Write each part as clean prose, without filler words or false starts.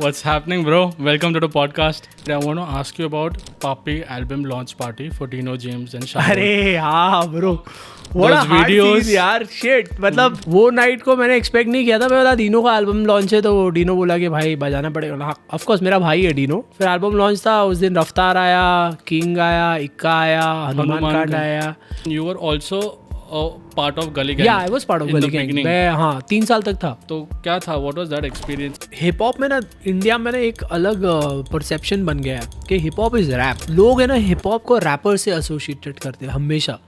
What's happening, bro? Welcome to the podcast. I want to ask you about Papi album launch party for Dino James and Shah Rukh. अरे हाँ bro, what a Those hard videos. scene यार, shit. मतलब वो night को मैंने expect नहीं किया था। मैं बोला डीनो का एल्बम लॉन्च है, तो डीनो बोला कि भाई बजाना पड़ेगा। हाँ, ऑफ कोर्स मेरा भाई है डीनो। फिर एल्बम लॉन्च था, उस दिन रफ्तार आया, किंग आया, इक्का आया, हनुमान कांड आया। You were also a part of Gully Gang. या I was part of in the गली गैंग। beginning. मैं हाँ 3 साल तक था। तो क्या था? What was that experience? Hip hop में ना इंडिया में ना एक अलग परसेप्शन बन गया है कि हिप हॉप इज रैप। लोग है ना हिप हॉप को रैपर से एसोसिएटेड करते हैं हमेशा,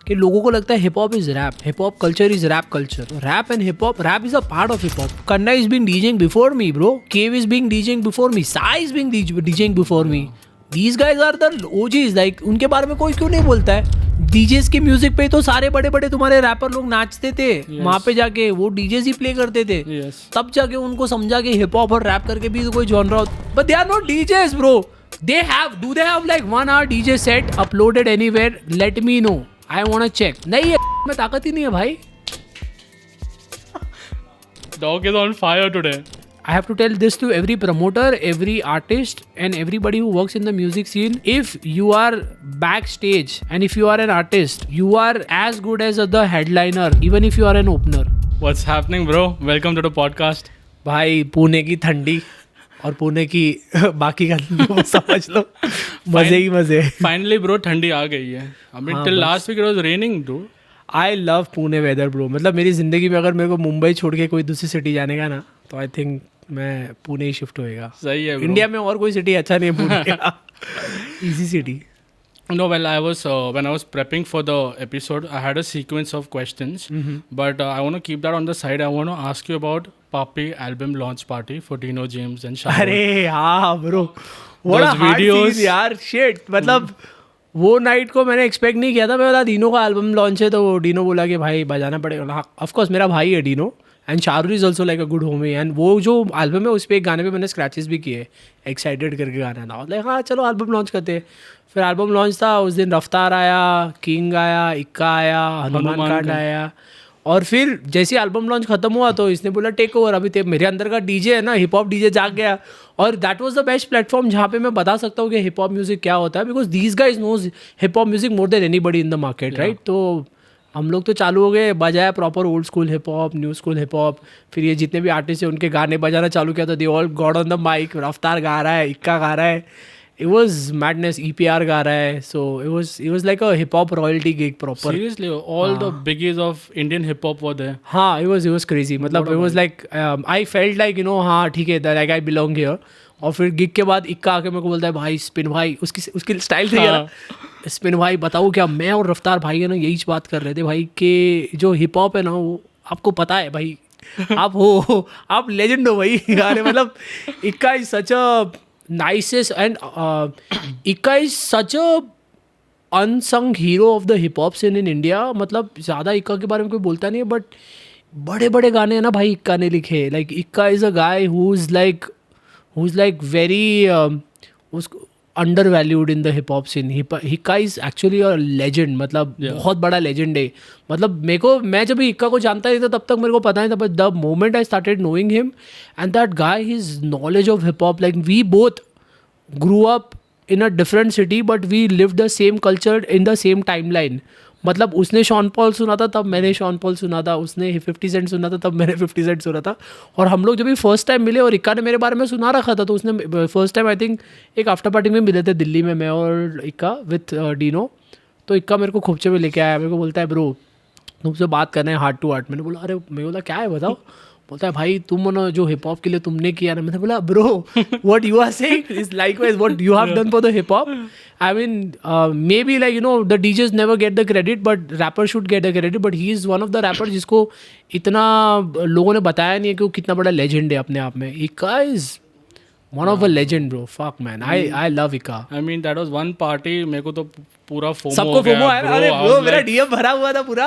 कि लोगों को लगता है hip hop is rap, hip hop culture is rap culture. Rap and hip hop, rap is a part of hip hop. Kanna is being DJing before me bro, Kev is being DJing before me, Sai is being DJing before me. These guys are the OGs, like उनके बारे में कोई क्यों नहीं बोलता है? DJs के music पे तो सारे बड़े बड़े तुम्हारे रैपर लोग नाचते थे। वहां पे जाके वो डीजेस ही प्ले करते थे। तब जाके उनको समझा कि हिप हॉप और रैप करके भी तो कोई जॉनरा होता। But they are not DJs bro. They have like 1 hour DJ set uploaded anywhere? Let me know, I wanna check। नहीं है में ताकत ही नहीं है भाई। Dog is on fire today. I have to tell this to every promoter, every artist, and everybody who works in the music scene. If you are backstage and if you are an artist, you are as good as the headliner, even if you are an opener. What's happening, bro? Welcome to the podcast. भाई पुणे की ठंडी और पुणे की बाकी का वो समझ लो, मजे ही मजे। Finally, bro, ठंडी आ गई है. I mean, till last week it was raining, dude. I love Pune weather bro. मतलब मेरी जिंदगी में अगर मेरे को मुंबई छोड़ के कोई दूसरी सिटी जाने का ना, तो आई थिंक मैं पुणे ही शिफ्ट होएगा। सही है bro. इंडिया में और कोई सिटी अच्छा नहीं है Pune. Easy city. No, well, when I was prepping for the episode, I had a sequence of questions, but I want to keep that on the side. I want to ask you about Papi album launch party for Dino James and Shah Rukh. अरे हाँ bro, what a Those hard videos. scene यार, shit। मतलब वो night को मैंने expect नहीं किया था। मैं बोला डीनो का एल्बम लॉन्च है, तो डीनो बोला कि भाई बजाना पड़ेगा। हाँ, ऑफ कोर्स मेरा भाई है Dino, and Shahrukh is also like a good Homi. And वो जो एल्बम है उस पर एक गाने पे मैंने स्क्रैचेस भी किए, एक्साइटेड करके गाना था। लाइक हाँ चलो एल्बम लॉन्च करते हैं। फिर एल्बम लॉन्च था, उस दिन रफ्तार आया, किंग आया, इक्का आया, हनुमान कांड आया। और फिर जैसे एल्बम लॉन्च खत्म हुआ तो इसने बोला टेक ओवर। अभी मेरे अंदर का डीजे है ना, हिप हॉप डीजे जाग गया। और that was the best platform जहाँ पे मैं बता सकता हूँ कि हिप हॉप म्यूजिक क्या होता है, because these guys know hip hop music more than anybody in the market, right. तो हम लोग तो चालू हो गए, बजाया proper old school hip hop, new school hip hop. फिर ये जितने भी आर्टिस्ट हैं उनके गाने बजाना चालू किया, तो they all got on the mic. Raftaar गा रहा है, इक्का गा रहा है, it was madness। EPR गा रहा है, so it was like a hip hop royalty gig proper। Seriously, all the biggies of Indian hip hop were there. हाँ, it was crazy। मतलब it was like I felt like हाँ ठीक है, like I belong here। और फिर gig के बाद इक्का आके मेरे को बोलता है भाई स्पिन भाई, उसकी स्टाइल थी यार, स्पिन भाई बताओ क्या। मैं और रफ्तार भाई है ना यही बात कर रहे थे भाई कि जो हिप हॉप है ना वो आपको पता है भाई, आप हो, आप लेजेंड हो भाई। यार मतलब इक्का is such a nicest and Ikka is such a unsung hero of the hip hop scene in India। मतलब ज़्यादा इक्का के बारे में कोई बोलता नहीं है, बट बड़े बड़े गाने हैं ना भाई इक्का ने लिखे। Like Ikka is a guy who is like very undervalued in the hip hop scene. Ikka is actually a legend, मतलब बहुत बड़ा लेजेंड है। मतलब मैं जब इक्का को जानता नहीं था तब तक मेरे को पता नहीं था, but the moment I started knowing him and that guy, his knowledge of hip hop, like we both grew up in a different city but we lived the same culture in the same timeline। मतलब उसने Shawn Paul सुना था तब मैंने Shawn Paul सुना था, उसने 50 Saint सुना था तब मैंने 50 सेंट सुना था। और हम लोग जब भी फर्स्ट टाइम मिले और इक्का ने मेरे बारे में सुना रखा था, तो उसने फर्स्ट टाइम आई थिंक एक आफ्टर पार्टी में मिले थे दिल्ली में, मैं और इक्का विथ डीनो। तो इक्का मेरे को खोपचे में लेके आया, मेरे को बोलता है ब्रो तुमसे बात करना है हार्ट टू हार्ट। मैंने बोला अरे, मैं बोला क्या है बताओ। बोलता है भाई तुम ना जो हिप हॉप के लिए तुमने किया ना। मैंने बोला bro what you are saying is likewise what you have done for the hip hop. I mean maybe like you know the DJs never get the credit but rapper should get the credit. But he is one of the rapper जिसको इतना लोगों ने बताया नहीं है कि वो कितना बड़ा लेजेंड है अपने आप में। इक्का is one of a legend bro, fuck man, I love Ikka। I mean that was one party, मेरे को तो पूरा FOMO सबको हो गया FOMO आया। अरे I bro was मेरा like, DM भरा हुआ था पूरा।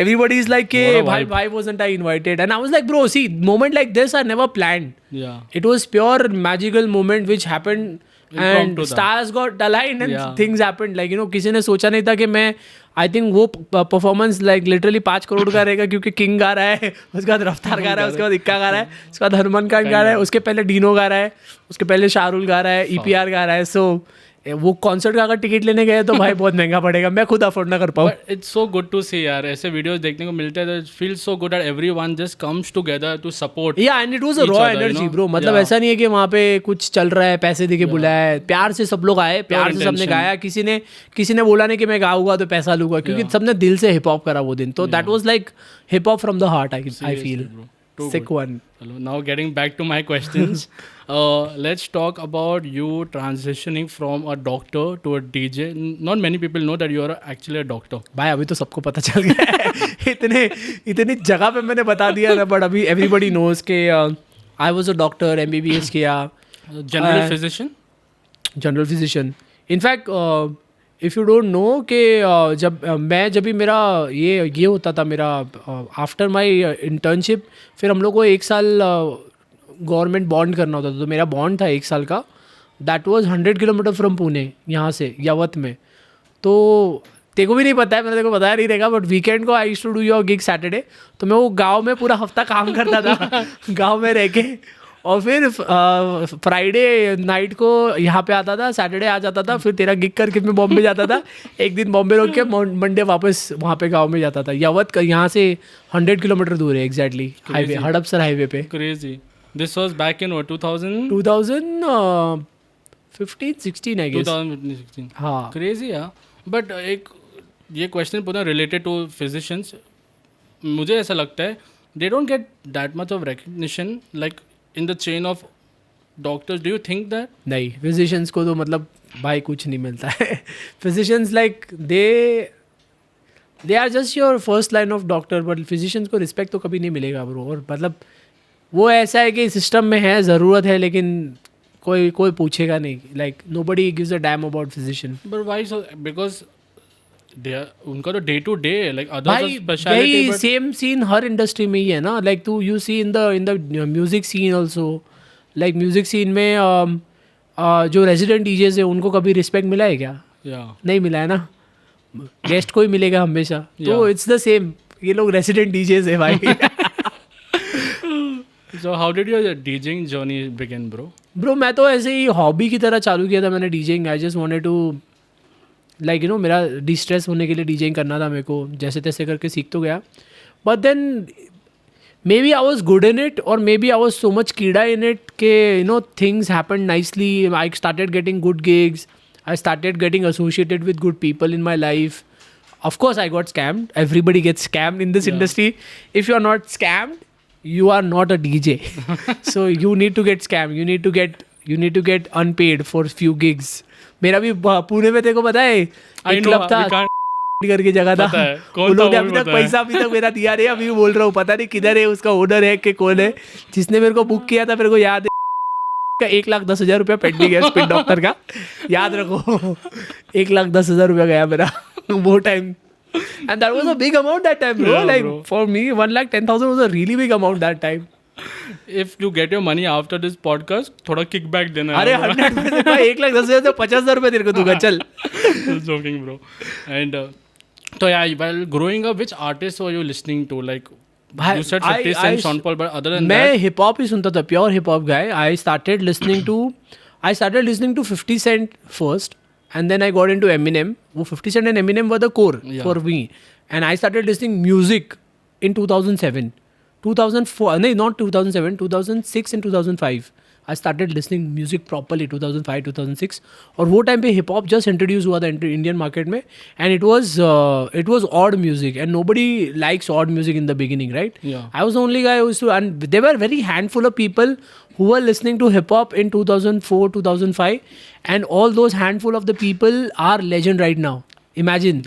Everybody is like के भाई why wasn't I invited? And I was like bro see moment like this are never planned। yeah, It was pure magical moment which happened and stars got aligned and things happened like किसी ने सोचा नहीं था कि मैं I think वो performance like literally 5 crore का रहेगा क्योंकि किंग गा रहा है, उसके बाद रफ्तार गा रहा है, उसके बाद इक्का गा रहा है, उसके बाद हरमन खान गा रहा है, उसके पहले डीनो गा रहा है, उसके पहले शाहरुल गा रहा है, EPR गा रहा है. सो वो कॉन्सर्ट का अगर टिकट लेने गए तो भाई बहुत महंगा पड़ेगा, मैं खुद अफोर्ड ना कर पाऊँ. It's so good to see यार, ऐसे वीडियोस देखने को मिलते हैं. It feels so good that everyone just comes together to support. Yeah and it was a raw energy bro. मतलब ऐसा नहीं है कि वहाँ पे कुछ चल रहा है पैसे देके बुलाया है, प्यार से सब लोग आए, प्यार से सबने गाया. किसी ने बोला नहीं कि मैं गाऊंगा तो पैसा लूंगा, क्योंकि सबने दिल से हिप हॉप करा वो दिन. तो that was like hip hop from the heart. I feel sick one. Now getting back to my questions, let's talk about you transitioning from a doctor to a DJ. Not many people know that you are actually a doctor. भाई अभी तो सबको पता चल गया है. इतनी जगह पे मैंने बता दिया ना, बट अभी everybody knows कि I was a doctor, MBBS किया. General physician? General physician. In fact, if you don't know कि जब भी मेरा ये होता था, मेरा आफ्टर माय इंटर्नशिप फिर हम लोग को 1 साल गवर्नमेंट बॉन्ड करना होता था. तो मेरा बॉन्ड था 1 साल का. That was 100 kilometre from Pune, यहाँ से यवत में. तो तेरे को भी नहीं पता है, मैंने तेरे को बताया नहीं रहेगा, बट वीकेंड को I used to do your gig Saturday. तो मैं वो गाँव में पूरा हफ्ता काम करता था गाँव में रह के, और फिर फ्राइडे नाइट को यहाँ पे आता था, सैटरडे आ जाता था, फिर तेरा गिग करके मैं बॉम्बे जाता था. एक दिन बॉम्बे रोक के मंडे वापस वहाँ पे गांव में जाता था. यवत का यहाँ से 100 किलोमीटर दूर है एग्जैक्टली, हाईवे, हड़पसर हाईवे पे. Crazy. This was back in 2015-16 I guess. 2015-16. हाँ, क्रेजी यार. बट एक ये क्वेश्चन पूरा रिलेटेड टू फिजिशियंस. मुझे ऐसा लगता है they don't get that much of recognition like in the chain of doctors. Do you think that? नहीं, physicians को तो मतलब भाई कुछ नहीं मिलता है. physicians like they are just your first line of doctor, but physicians को respect तो कभी नहीं मिलेगा bro. और मतलब वो ऐसा है कि सिस्टम में है, ज़रूरत है, लेकिन कोई पूछेगा नहीं. like nobody gives a damn about physician. But why so? Because उनका तो day to day like other speciality. भाई सेम सीन हर इंडस्ट्री में ही है ना. लाइक तू you see in the music scene also. Like music scene में जो रेजिडेंट डीजेस है उनको कभी रिस्पेक्ट मिला है क्या? नहीं मिला है ना. गेस्ट को ही मिलेगा हमेशा. तो इट्स द सेम, ये लोग रेजिडेंट डीजेस है भाई. So how did your DJing journey begin, bro? Bro मैं तो ऐसे ही हॉबी की तरह चालू किया था मैंने DJing. I just wanted to like मेरा डिस्ट्रेस होने के लिए डीजेइंग करना था मेरे को. जैसे तैसे करके सीख तो गया, but then maybe I was good in it, और maybe I was so much कीड़ा इन इट के things happen nicely. I started getting good gigs, I started getting associated with good people in my life. Of course I got scammed. Everybody gets scammed in this industry. If you are not scammed, you are not a DJ. So you need to get scammed. You need to get unpaid for few gigs. मेरा भी पुणे में तेरे को पता है एक club था करके जगह था. उन लोगों ने अभी तक पैसा अभी तक मेरा दिया नहीं. अभी भी बोल रहा हूँ, पता नहीं किधर है, उसका ओनर है कि कौन है. जिसने मेरे को बुक किया था मेरे को याद है, 1,10,000 रुपया पेंडिंग है स्पिन डॉक्टर का. याद रखो 1,10,000 रुपया गया मेरा वो time. And that was a big amount that time, bro. Like bro. For me, 1,10,000 was a really big amount that time. If you get your money after this podcast, थोड़ा kickback देना. अरे 100% 1,10,000 से 50,000 रुपए तेरे को दूंगा चल. Joking, bro. And so yeah, while growing up, which artists were you listening to? Like you said 50 Cent, Sean Paul, but other than that, मैं hip hop ही सुनता था, pure hip hop guy. I started listening to 50 Cent first. And then I got into Eminem. वो 50 Cent and Eminem were the core for me. And I started listening music in 2007. 2004, no, not 2007, 2006 and 2005. I started listening music properly 2005, 2006. और वो time पे hip hop just introduced हुआ था Indian market में. And it was odd music. And nobody likes odd music in the beginning, right? Yeah. I was the only guy who used to, and there were very handful of people who were listening to hip hop in 2004, 2005. And all those handful of the people are legend right now. Imagine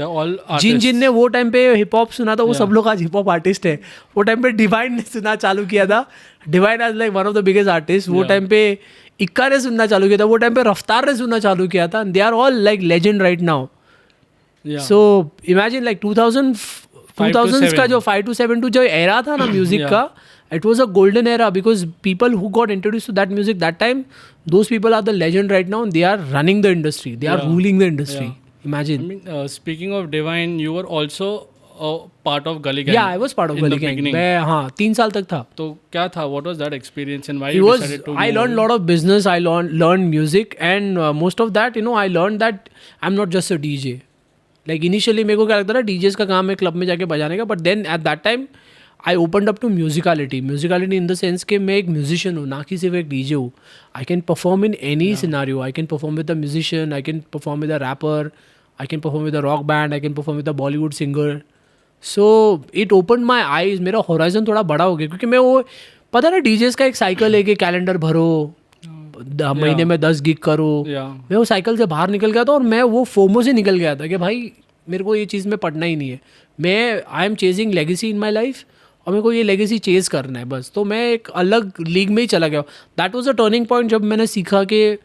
जिन ने वो time पे hip hop सुना था वो सब लोग आज हिप हॉप आर्टिस्ट है. वो टाइम पे डिवाइन ने सुना चालू किया था. डिवाइन आज like one of the biggest artist. वो टाइम पे इक्का ने सुनना चालू किया था. वो टाइम पे रफ्तार ने सुनना चालू किया था. They are all like legend right now. So imagine like 5 to 2000s का 7. जो 5 to 7 जो एरा था ना म्यूजिक का, it was a golden era because people who got introduced to that music that time, those people are the legend right now and they are running the industry, they are ruling the industry. Imagine. I mean, speaking of Divine, you were also a part of Gully Gang. Yeah, I was part of in Gully the Gang. beginning. मैं हाँ 3 साल तक था. तो क्या था? What was that experience and why It you was, decided to? I learned a lot of business, I learned music and most of that, I learned that I'm not just a DJ. Like initially मेरे को क्या लगता था DJs का काम है club में जाके बजाने का, but then at that time I opened up to musicality in the sense कि मैं एक musician हूँ, ना कि सिर्फ एक DJ हूँ. I can perform in any scenario. I can perform with a musician, I can perform with a rapper, I can perform with a rock band, I can perform with a Bollywood singer. So it opened my eyes. मेरा horizon थोड़ा बड़ा हो गया क्योंकि मैं वो पता ना DJs का एक साइकिल है कि कैलेंडर भरो, महीने में 10 गिग करो. मैं वो साइकिल से बाहर निकल गया था और मैं वो फोमो से निकल गया था कि भाई मेरे को ये चीज़ में पढ़ना ही नहीं है. मैं I am chasing legacy in my life और मेरे को ये लेगेसी चेज़ करना है बस. तो मैं एक अलग लीग में ही चला गया. That was a turning point जब मैंने सीखा कि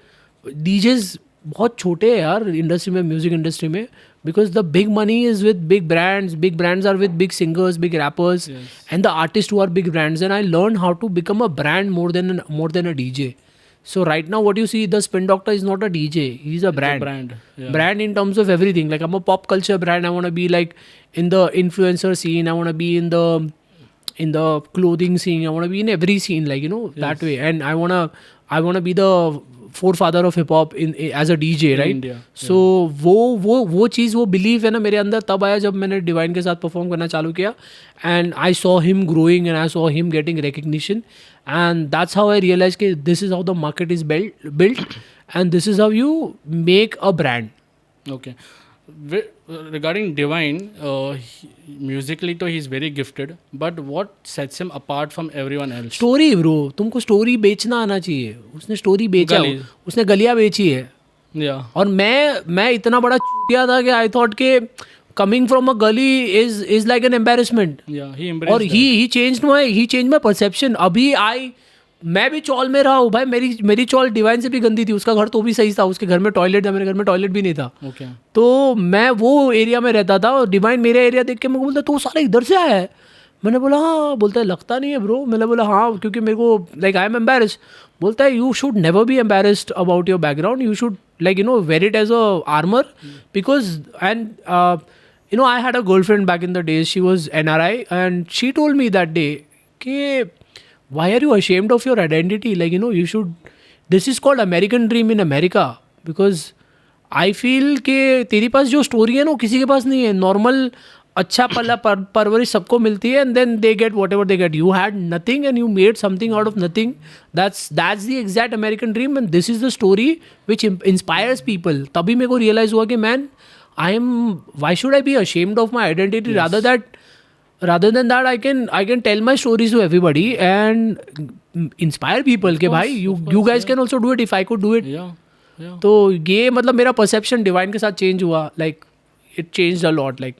डीजेस बहुत छोटे हैं यार इंडस्ट्री में, म्यूजिक इंडस्ट्री में, because the big money is with big brands are with big singers, big rappers and the artist who are big brands. And I learn how to become a brand more than a DJ. So right now what you see, the Spin Doctor is not a DJ, he's a brand. Brand in terms of everything. Like I'm a pop culture brand, I want to be like in the influencer scene, I want to be in the clothing scene, I want to be in every scene, like that way. And I want to be the forefather of hip hop as a DJ, right? India. So वो चीज़, वो believe है ना मेरे अंदर तब आया जब मैंने डिवाइन के साथ परफॉर्म करना चालू किया. And I saw him growing and I saw him getting recognition. And that's how I realized that this is how the market is built and this is how you make a brand. Okay. Regarding Divine, musically तो he's very gifted, but what sets him apart from everyone else? Story bro, तुमको story बेचना आना चाहिए. उसने story बेचा, उसने गलियाँ बेची है. Yeah. और मैं इतना बड़ा चूतिया था कि I thought के coming from a gully is like an embarrassment. Yeah, he embraced और he changed my perception. अभी मैं भी चौल में रहा हूँ भाई. मेरी चौल डिवाइन से भी गंदी थी. उसका घर तो भी सही था, उसके घर में टॉयलेट था, मेरे घर में टॉयलेट भी नहीं था. Okay. तो मैं वो एरिया में रहता था और डिवाइन मेरा एरिया देख के मेरे को बोलता तो सारा इधर से आया है. मैंने बोला हाँ. बोलता है लगता नहीं है ब्रो. मैंने बोला हाँ क्योंकि मेरे को लाइक आई एम एम्बेरस्ड. बोलता है you should never be embarrassed about your background. You should like wear it as a armour because and I had a girlfriend back in the days. She was NRI and she told me that day, "Ke, why are you ashamed of your identity? Like, you should, this is called American dream in America. Because I feel कि तेरी पास जो story है ना वो किसी के पास नहीं है. नॉर्मल अच्छा पला परवरिश सबको मिलती है and then they get whatever they get. You had nothing and you made something out of nothing. That's the exact American dream and this is the story which inspires people. तभी मेरे को realize हुआ कि man, why should I be ashamed of my identity? Yes. Rather than that I can tell my stories to everybody and inspire people कि भाई you guys can also do it if I could do it. तो ये मतलब मेरा perception divine के साथ change हुआ. Like it changed a lot. Like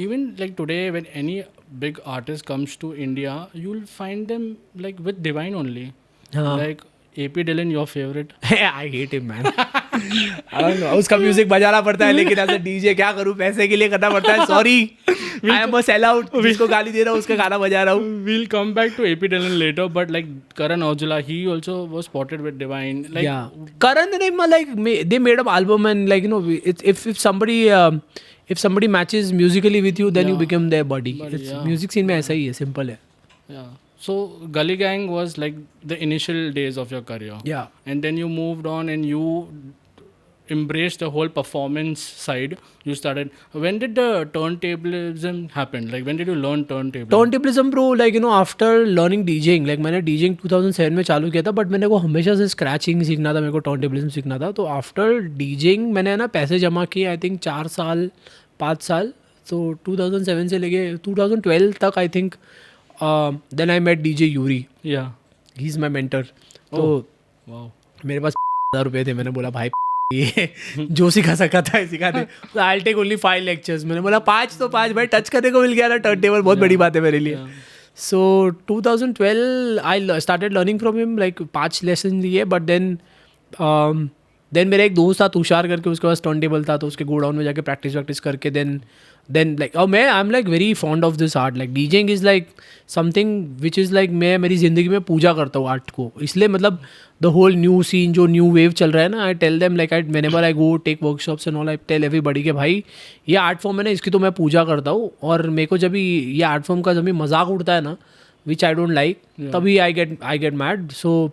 even like today when any big artist comes to India, you'll find them like with Divine only. Like AP Dylan, your favorite? I hate him, man. I don't know. उसका music बजाना पड़ता है लेकिन ऐसे DJ क्या करूँ, पैसे के लिए करना पड़ता है. Sorry, I am a sellout. जिसको गाली दे रहा हूँ उसका गाना बजा रहा हूँ. We'll come back to AP Dylan later, but like Karan Aujla, he also was spotted with Divine. Like, yeah, Karan like they made an album and like if somebody matches musically with you, then you become their buddy. Music scene में ऐसा ही है, simple है. Yeah. So Gully Gang was like the initial days of your career. Yeah. And then you moved on and you embraced the whole performance side. You started. When did the turntablism happen? Like when did you learn turntablism? Turntablism bro, like after learning DJing, like मैंने DJing 2007 में चालू किया था, but मैंने को हमेशा से scratching सीखना था, मेरे को turntablism सीखना था. तो after DJing मैंने ना पैसे जमा किए I think 5 साल. तो 2007 से लेके 2012 तक I think. Then I met DJ Yuri. Yeah. He's my mentor. तो wow. मेरे पास 1000 रुपये थे. मैंने बोला भाई ये जो सिखा सका था सिखा दे. So I'll take only 5 lectures. मैंने बोला 5 तो 5 भाई, टच करने को मिल गया ना टर्न टेबल, बहुत बड़ी बात है मेरे लिए. So 2012 I started learning from him, like 5 lessons लिए. But then मेरा एक दोस्त था तुषार करके, उसके पास टर्न टेबल था, तो उसके गोडाउन में जाके प्रैक्टिस करके then then like मैं I'm like very fond of this art, like DJing is like something which is like मैं मेरी ज़िंदगी में पूजा करता हूँ आर्ट को, इसलिए मतलब the whole new scene जो new wave चल रहा है ना, I tell them like whenever I go take workshops and all, I tell everybody कि भाई ये आर्ट फॉर्म है ना, इसकी तो मैं पूजा करता हूँ, और मेरे को जब भी ये आर्ट फॉर्म का जब भी मजाक उड़ता है ना, which I don't like, तभी I get mad. So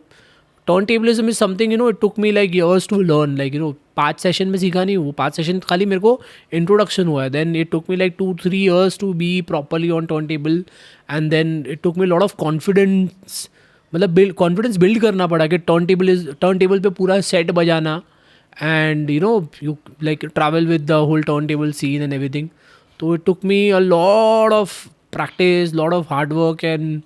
turntablism is something, you know, it took me like years to learn, like, you know, 5 session में सीखा नहीं, वो 5 सेशन खाली मेरे को इंट्रोडक्शन हुआ है. Then it took me like 2-3 years to be properly on turntable, and then it took me lot of confidence, मतलब कॉन्फिडेंस बिल्ड करना पड़ा कि टर्नटेबल पे पूरा सेट बजाना, and you know you like travel with the whole turntable scene and everything. तो it took me a lot of practice, lot of hard work, and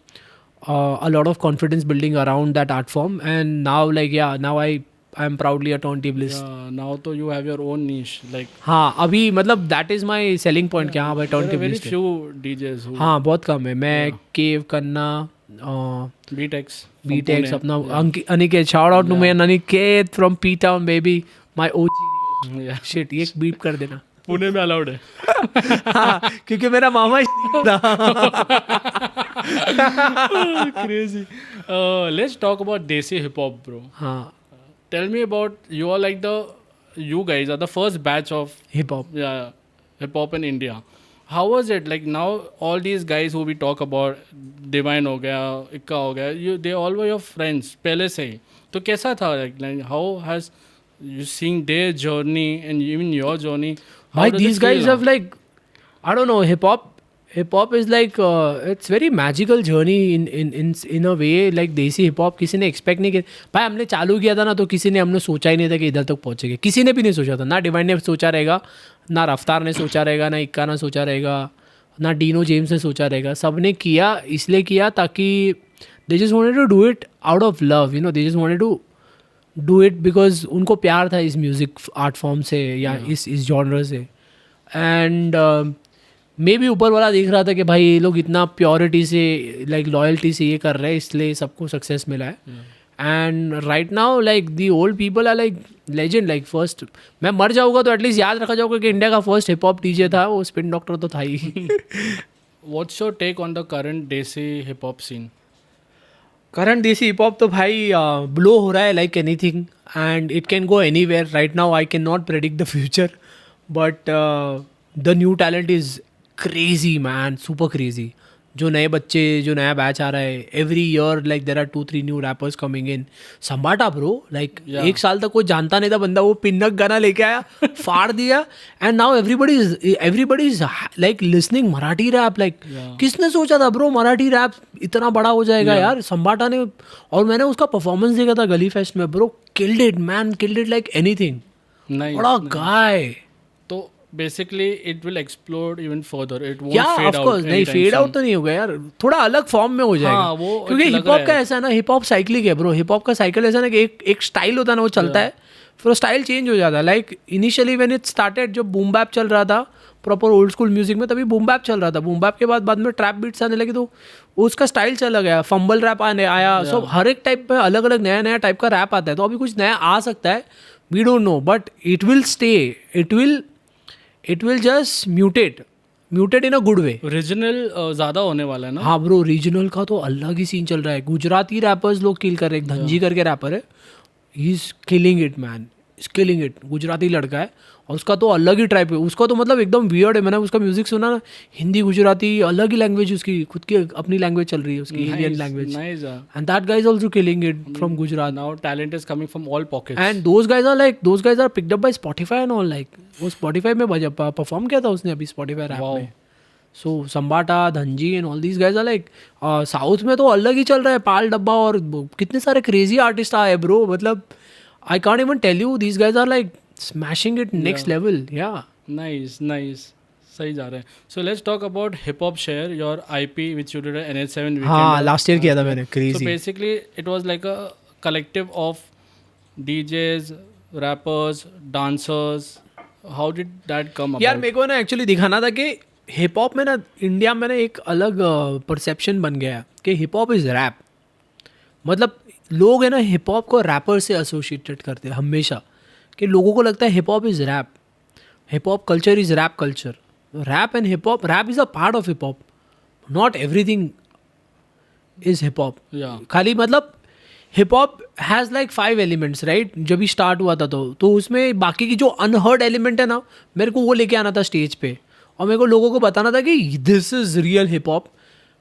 a lot of confidence building around that art form. And now like now I'm proudly a turntablist. Now तो you have your own niche, like हाँ अभी मतलब that is my selling point कि हाँ भाई there are very turntablist है. few DJs who हाँ बहुत कम है. मैं केव करना, BTEX from BTEX Pune. अपना Aniket, shout out to man Aniket from P-Town baby, my OG. Yeah. shit ये बीप कर देना. पुणे में अलाउड है. हाँ क्योंकि मेरा मामा था. Crazy. Let's talk about Desi hip hop, bro. हाँ Tell me about, you guys are the first batch of hip hop. hip hop in India. How was it? Like now all these guys who we talk about, Divine हो गया, Ikka हो गया, they all were your friends पहले से ही. तो कैसा था? Like how has you seen their journey and even your journey? How Why does it these feel guys now? have like, I don't know, hip hop is like it's very magical journey in a way. like देसी hip hop किसी ने expect नहीं किया भाई. हमने चालू किया था ना, तो किसी ने हमने सोचा ही नहीं था कि इधर तक पहुंचेंगे. किसी ने भी नहीं सोचा था, ना डिवाइन ने सोचा रहेगा, ना रफ्तार ने सोचा रहेगा, ना इक्का ने सोचा रहेगा, ना डीनो जेम्स ने सोचा रहेगा. सब ने किया इसलिए किया ताकि they just wanted to do it out of love, you know, they just wanted to do it because उनको प्यार था इस म्यूज़िक आर्ट फॉर्म से या इस जॉनर से. एंड मे भी ऊपर वाला देख रहा था कि भाई ये लोग इतना प्योरिटी से, लाइक लॉयल्टी से ये कर रहे हैं, इसलिए सबको सक्सेस मिला है. And right now like the old people are like legend. Like first मैं मर जाऊँगा तो एटलीस्ट याद रखा जाऊँगा कि इंडिया का फर्स्ट हिप हॉप डीजे था वो स्पिन डॉक्टर तो था ही. What's your take on the current Desi hip hop scene? Current desi hip hop तो भाई ब्लो हो रहा है like anything, and it can go anywhere. Right now I can not predict the future, but the new talent is crazy man, super crazy. जो नए बच्चे, जो नया बैच आ रहा है every year, like there are 2-3 new rappers coming in. संबाटा bro, like 1 साल तक कोई जानता नहीं था बंदा, वो पिन्नक गाना लेके आया, फाड़ दिया, and now everybody is like listening Marathi rap. Like किसने सोचा था ब्रो मराठी रैप इतना बड़ा हो जाएगा यार. संबाटा ने, और मैंने उसका परफॉर्मेंस देखा था गली फेस्ट में bro, killed it man, killed it like anything. बड़ा गाय. तो basically it will explore even further. It won't या फेड ऑफ कोर्स नहीं, फेड आउट तो नहीं होगा यार, थोड़ा अलग फॉर्म में हो जाएगा. वो क्योंकि लग हिप रहा हॉप का ऐसा है ना, हिप हॉप साइक्लिक है ब्रो. हिप हॉप का साइकिल ऐसा ना कि एक स्टाइल होता है ना, वो चलता है, फिर वो स्टाइल चेंज हो जाता है. Like initially when it started, जब बूम बैप चल रहा था प्रॉपर ओल्ड स्कूल म्यूजिक में, तभी बूम बैप चल रहा था. बूम बैप के बाद में ट्रैप बीट्स आने लगे, तो उसका स्टाइल चला गया, फंबल रैप आया. सो हर एक टाइप में अलग अलग नया टाइप का रैप आता है. तो अभी कुछ नया आ सकता है, we don't know, but it will stay, it will just mutate in a good way. Regional ज़्यादा होने वाला है ना. हाँ ब्रो, रीजनल का तो अलग ही सीन चल रहा है. गुजराती रैपर्स लोग किल कर रहे हैं. एक धनजी करके रैपर है, he is killing it man, is killing it. Gujarati लड़का है, और उसका तो अलग ही टाइप है. उसका तो मतलब एकदम वियर्ड है. मैंने उसका म्यूजिक सुना ना, हिंदी गुजराती अलग ही लैंग्वेज, उसकी खुद की अपनी लैंग्वेज चल रही है, उसकी Indian language. And that guys also killing it from Gujarat. Now talent is coming from all pockets. And those guys are picked up by Spotify and all. Like वो स्पॉटिफाई में परफॉर्म किया था उसने अभी स्पॉटिफाई रैप में. So Sambata, Dhanji and all these guys are like, south में तो अलग ही चल रहा है. पाल डब्बा और कितने सारे क्रेजी आर्टिस्ट आए ब्रो. मतलब I can't even tell you, these guys are like smashing it next level. Nice. सही जा रहे हैं. So let's talk about hip hop share, your IP which you did at NH7 weekend. हाँ last year किया था मैंने. Crazy. So basically it was like a collective of DJs, rappers, dancers. How did that come about? यार मेरे को ना actually दिखाना था कि हिप हॉप में ना इंडिया में ना एक अलग परसेप्शन बन गया कि हिप हॉप इज़ रैप. मतलब लोग है ना हिप हॉप को रैपर से एसोसिएटेड करते हैं हमेशा, कि लोगों को लगता है hip hop is rap, hip hop culture is rap culture. Rap and hip hop, rap is a part of hip hop. Not everything is hip hop. Yeah. खाली मतलब hip hop has like 5 elements right. जब भी start हुआ था तो उसमें बाकी की जो अनहर्ड एलिमेंट है ना, मेरे को वो लेके आना था स्टेज पे और मेरे को लोगों को बताना था कि this is real hip hop.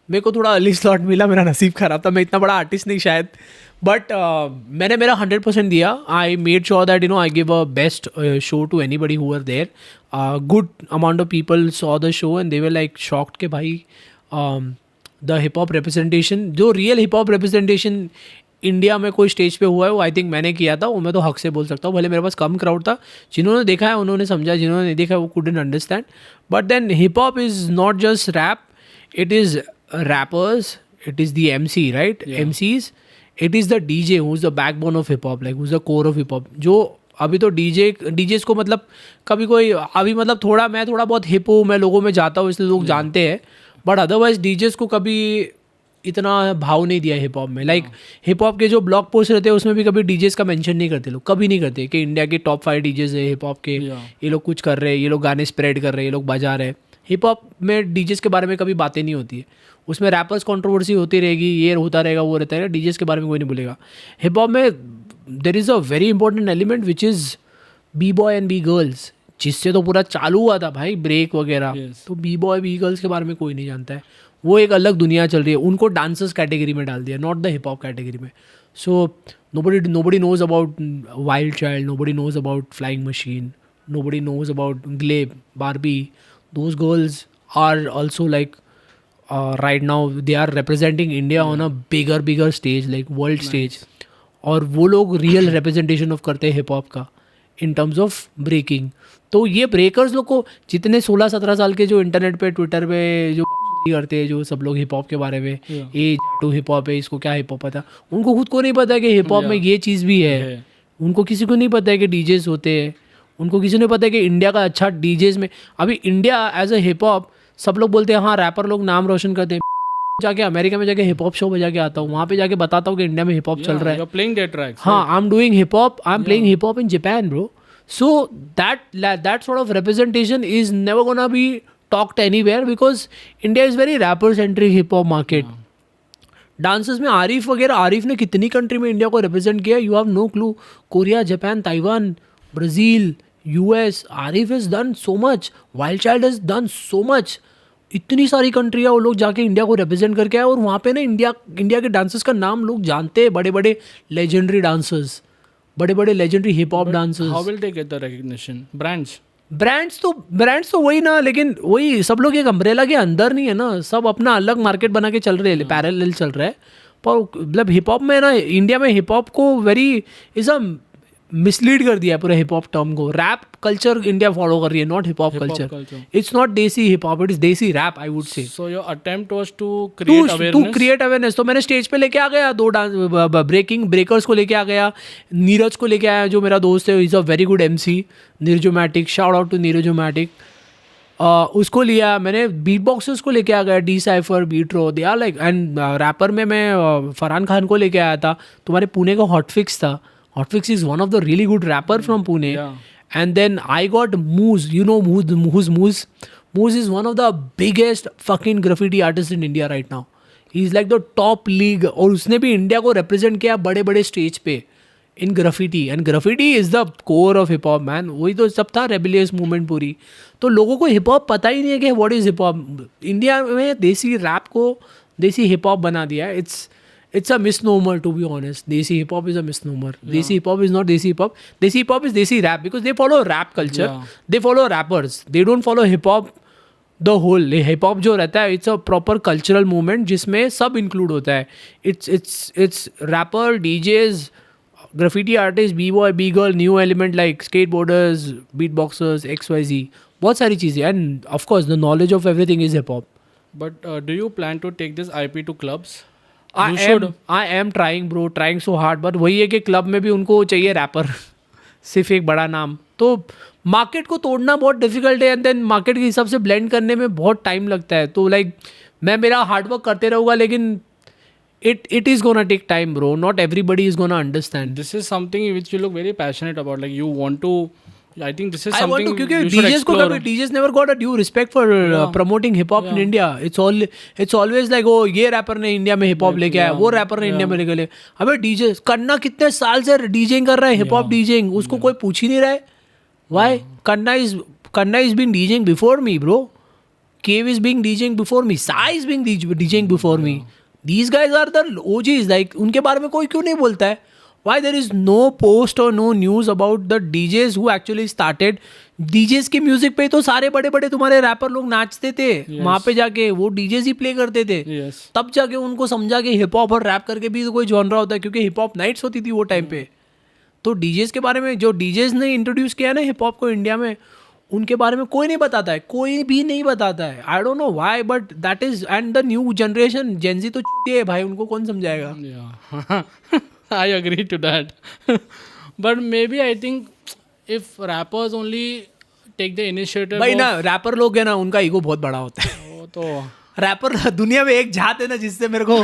मेरे को थोड़ा अर्ली स्लॉट मिला, मेरा नसीब खराब था, मैं इतना बड़ा आर्टिस्ट नहीं शायद, बट मैंने मेरा 100% दिया. I made sure that you know I give a best show to anybody who are there. Good amount of people saw the show and they were like shocked कि भाई the hip hop representation, जो real hip hop representation India में कोई stage पे हुआ है वो I think मैंने किया था. वो मैं तो हक से बोल सकता हूँ. भले मेरे पास कम क्राउड था, जिन्होंने देखा है उन्होंने समझा, जिन्होंने नहीं देखा वो couldn't understand. But then hip hop is not just rap, it is rappers, it is the MC, right? Yeah. MCs, it is the DJ who's the backbone of hip hop, like who's the core of hip hop. जो अभी तो DJs को मतलब कभी कोई अभी मतलब थोड़ा मैं थोड़ा बहुत हिप हूँ, मैं लोगों में जाता हूँ इसलिए लोग जानते हैं, बट अदरवाइज DJs को कभी इतना भाव नहीं दिया हिप हॉप में. लाइक हिप हॉप के जो ब्लॉग पोस्ट रहते हैं उसमें भी कभी DJs का मेंशन नहीं करते लोग, कभी नहीं करते कि इंडिया के टॉप 5 DJs है हिप हॉप के, ये लोग कुछ कर रहे हैं, ये लोग गाने स्प्रेड कर रहे हैं, ये लोग बजा रहे हैं. हिप हॉप में DJs के बारे में कभी बातें नहीं होती है. उसमें रैपर्स कंट्रोवर्सी होती रहेगी, ये होता रहेगा, वो रहता है. DJs के बारे में कोई नहीं बोलेगा. हिप हॉप में there is a very important element which is B boy and B girls, जिससे तो पूरा चालू हुआ था भाई ब्रेक वगैरह. तो बी बॉय बी गर्ल्स के बारे में कोई नहीं जानता है. वो एक अलग दुनिया चल रही है. उनको डांसर्स कैटेगरी में डाल दिया, not the hip hop category में. सो nobody knows about Wild Child, nobody knows about Flying Machine, nobody knows about Gleb, Barbie. Those girls are also like right now they are representing India on a bigger stage, like world stage. और वो लोग real representation of करते हैं hip hop का in terms of breaking. तो ये breakers लोग को जितने 16-17 साल के जो इंटरनेट पे ट्विटर पे जो करते हैं, जो सब लोग हिप हॉप के बारे में, ये टू हिप हॉप है, इसको क्या हिप हॉप पता, उनको खुद को नहीं पता है कि हिप हॉप में ये चीज़ भी है. उनको किसी को नहीं पता है कि DJs होते हैं. उनको किसी ने पता है कि इंडिया का अच्छा DJs में अभी India as a hip hop, सब लोग बोलते हैं हाँ रैपर लोग नाम रोशन करते हैं. जाके अमेरिका में जाके हिप हॉप शो बजा के आता हूँ, वहाँ पे जाके बताता हूँ कि इंडिया में हिप हॉप चल रहा है. हाँ, I am doing hip hop, I am playing hip hop in Japan bro. So that sort of representation is never gonna be talked anywhere because India is very rapper centric hip hop market. Dancers में आरिफ ने कितनी country में India को represent किया, you have no clue. Korea, Japan, Taiwan, Brazil, US, Arif has done so much, wild child has done so much. इतनी सारी country है, वो लोग जाके इंडिया को रिप्रेजेंट करके आए और वहाँ पे ना इंडिया के डांसर्स का नाम लोग जानते हैं. बड़े बड़े लेजेंडरी डांसर्स, बड़े बड़े legendary hip hop dancers. How will they get the recognition? Brands तो वही ना, लेकिन वही सब लोग एक अम्ब्रेला के अंदर नहीं है ना, सब अपना अलग मार्केट बना के चल रहे हैं, पैरेलल चल रहा है. पर मतलब हिप हॉप में ना, इंडिया में हिप हॉप को वेरी इज़ अ मिसलीड कर दिया है पूरे हिप हॉप टर्म को. रैप कल्चर इंडिया फॉलो कर रही है, not hip hop culture. It's not desi hip hop, it is desi rap I would say. So your attempt was to create awareness. तो मैंने स्टेज पे लेके आ गया 2 ब्रेकर्स को लेके आ गया, नीरज को लेके आया जो मेरा दोस्त है, is a very good MC, Neerajomatic, shout out to Neerajomatic. उसको लिया मैंने. बीट बॉक्सर्स को लेके आ गया, D-Cypher, Beatro, they are like. And rapper में मैं फरहान खान को लेके आया था. तुम्हारे पुणे का हॉटफिक्स था. Hotfix is one of the really good rapper from Pune. Yeah. And then I got Moose. You know who's Moose? Moose is one of the biggest fucking graffiti artists in India right now. He's like the top league. और उसने भी India को represent किया बड़े बड़े stage पे in graffiti. And graffiti is the core of hip hop, man. वही तो सब था rebellious movement पूरी. तो लोगों को हिप हॉप पता ही नहीं है कि what is hip hop. India में देसी रैप को देसी हिप हॉप बना दिया है. It's a misnomer, to be honest. Desi hip hop is a misnomer. Yeah. Desi hip hop is not Desi hip hop. Desi hip hop is Desi rap because they follow rap culture. Yeah. They follow rappers. They don't follow hip hop the whole. Hip hop जो रहता है, it's a proper cultural movement जिसमें सब include होता है. It's rapper, DJs, graffiti artists, b-boy, b-girl, new element like skateboarders, beatboxers, XYZ. बहुत सारी चीज़ें. And of course, the knowledge of everything is hip hop. But do you plan to take this IP to clubs? I am trying bro, trying so hard. but वही है कि club में भी उनको चाहिए रैपर सिर्फ एक बड़ा नाम. तो मार्केट को तोड़ना बहुत डिफिकल्ट है एंड देन मार्केट के हिसाब से ब्लेंड करने में बहुत टाइम लगता है. तो लाइक मैं मेरा हार्डवर्क करते रहूँगा, लेकिन it is gonna take time bro. not everybody is gonna understand. This is something which you look very passionate about, like you want to I think this is I want something to, क्योंकि you should DJs को explore. कभी DJs never got a due respect for promoting hip hop in India. It's always like, oh ये wrapper ने India में hip hop लेके आया, वो wrapper ने इंडिया में लेके ले. अबे DJ कन्ना कितने साल से डीजेइंग कर रहा है, हिप हॉप डीजेइंग, उसको कोई पूछ ही नहीं रहा है. Why? Kanna is being DJing before me, bro. Cave is being DJing before me. Sai is being DJing before me. These guys are the OGs. Like उनके बारे में कोई क्यों नहीं बोलता है? Why there is no post or no news about the DJs who actually started? DJs की music पे तो सारे बड़े बड़े तुम्हारे रैपर लोग नाचते थे. वहाँ पे जाके वो DJs ही प्ले करते थे. तब जाके उनको समझा कि हिप हॉप और रैप करके भी तो कोई जॉनरा होता है, क्योंकि हिप हॉप नाइट्स होती थी वो टाइम पे. तो DJs के बारे में, जो DJs ने इंट्रोड्यूस किया ना हिप हॉप को इंडिया में, उनके बारे में कोई नहीं बताता है, कोई भी नहीं बताता है. I don't know why, but that is, and the new generation Gen Z तो है भाई, उनको कौन समझाएगा. Yeah. I agree to that. But maybe I think if rappers only take the initiative भाई ना रैपर लोग है ना, उनका ईगो बहुत बड़ा होता है. वो तो रैपर दुनिया में एक जात है ना जिससे मेरे को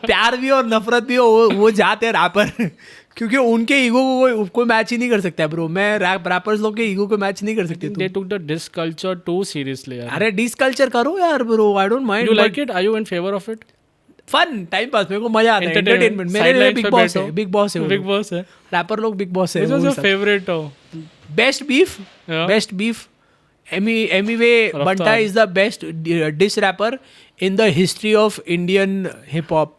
प्यार भी और नफरत भी हो, वो जात है रैपर. क्योंकि उनके ईगो को कोई मैच ही नहीं कर सकता है ब्रो. मैं रैपर्स लोग के ईगो को मैच नहीं कर सकती. they took the diss culture too seriously. यार. अरे डिस कल्चर करो यार bro, I don't mind. You like it? Are you in favor of it? Fun time pass, मेरे को मजा आता है, एंटरटेनमेंट. मेरे लिए बिग बॉस है, बिग बॉस है, बिग बॉस है. रैपर लोग बिग बॉस है. Which was your favorite? Best beef, Yeah. Best beef. Emiway Bantai is the best diss rapper in the history of Indian hip hop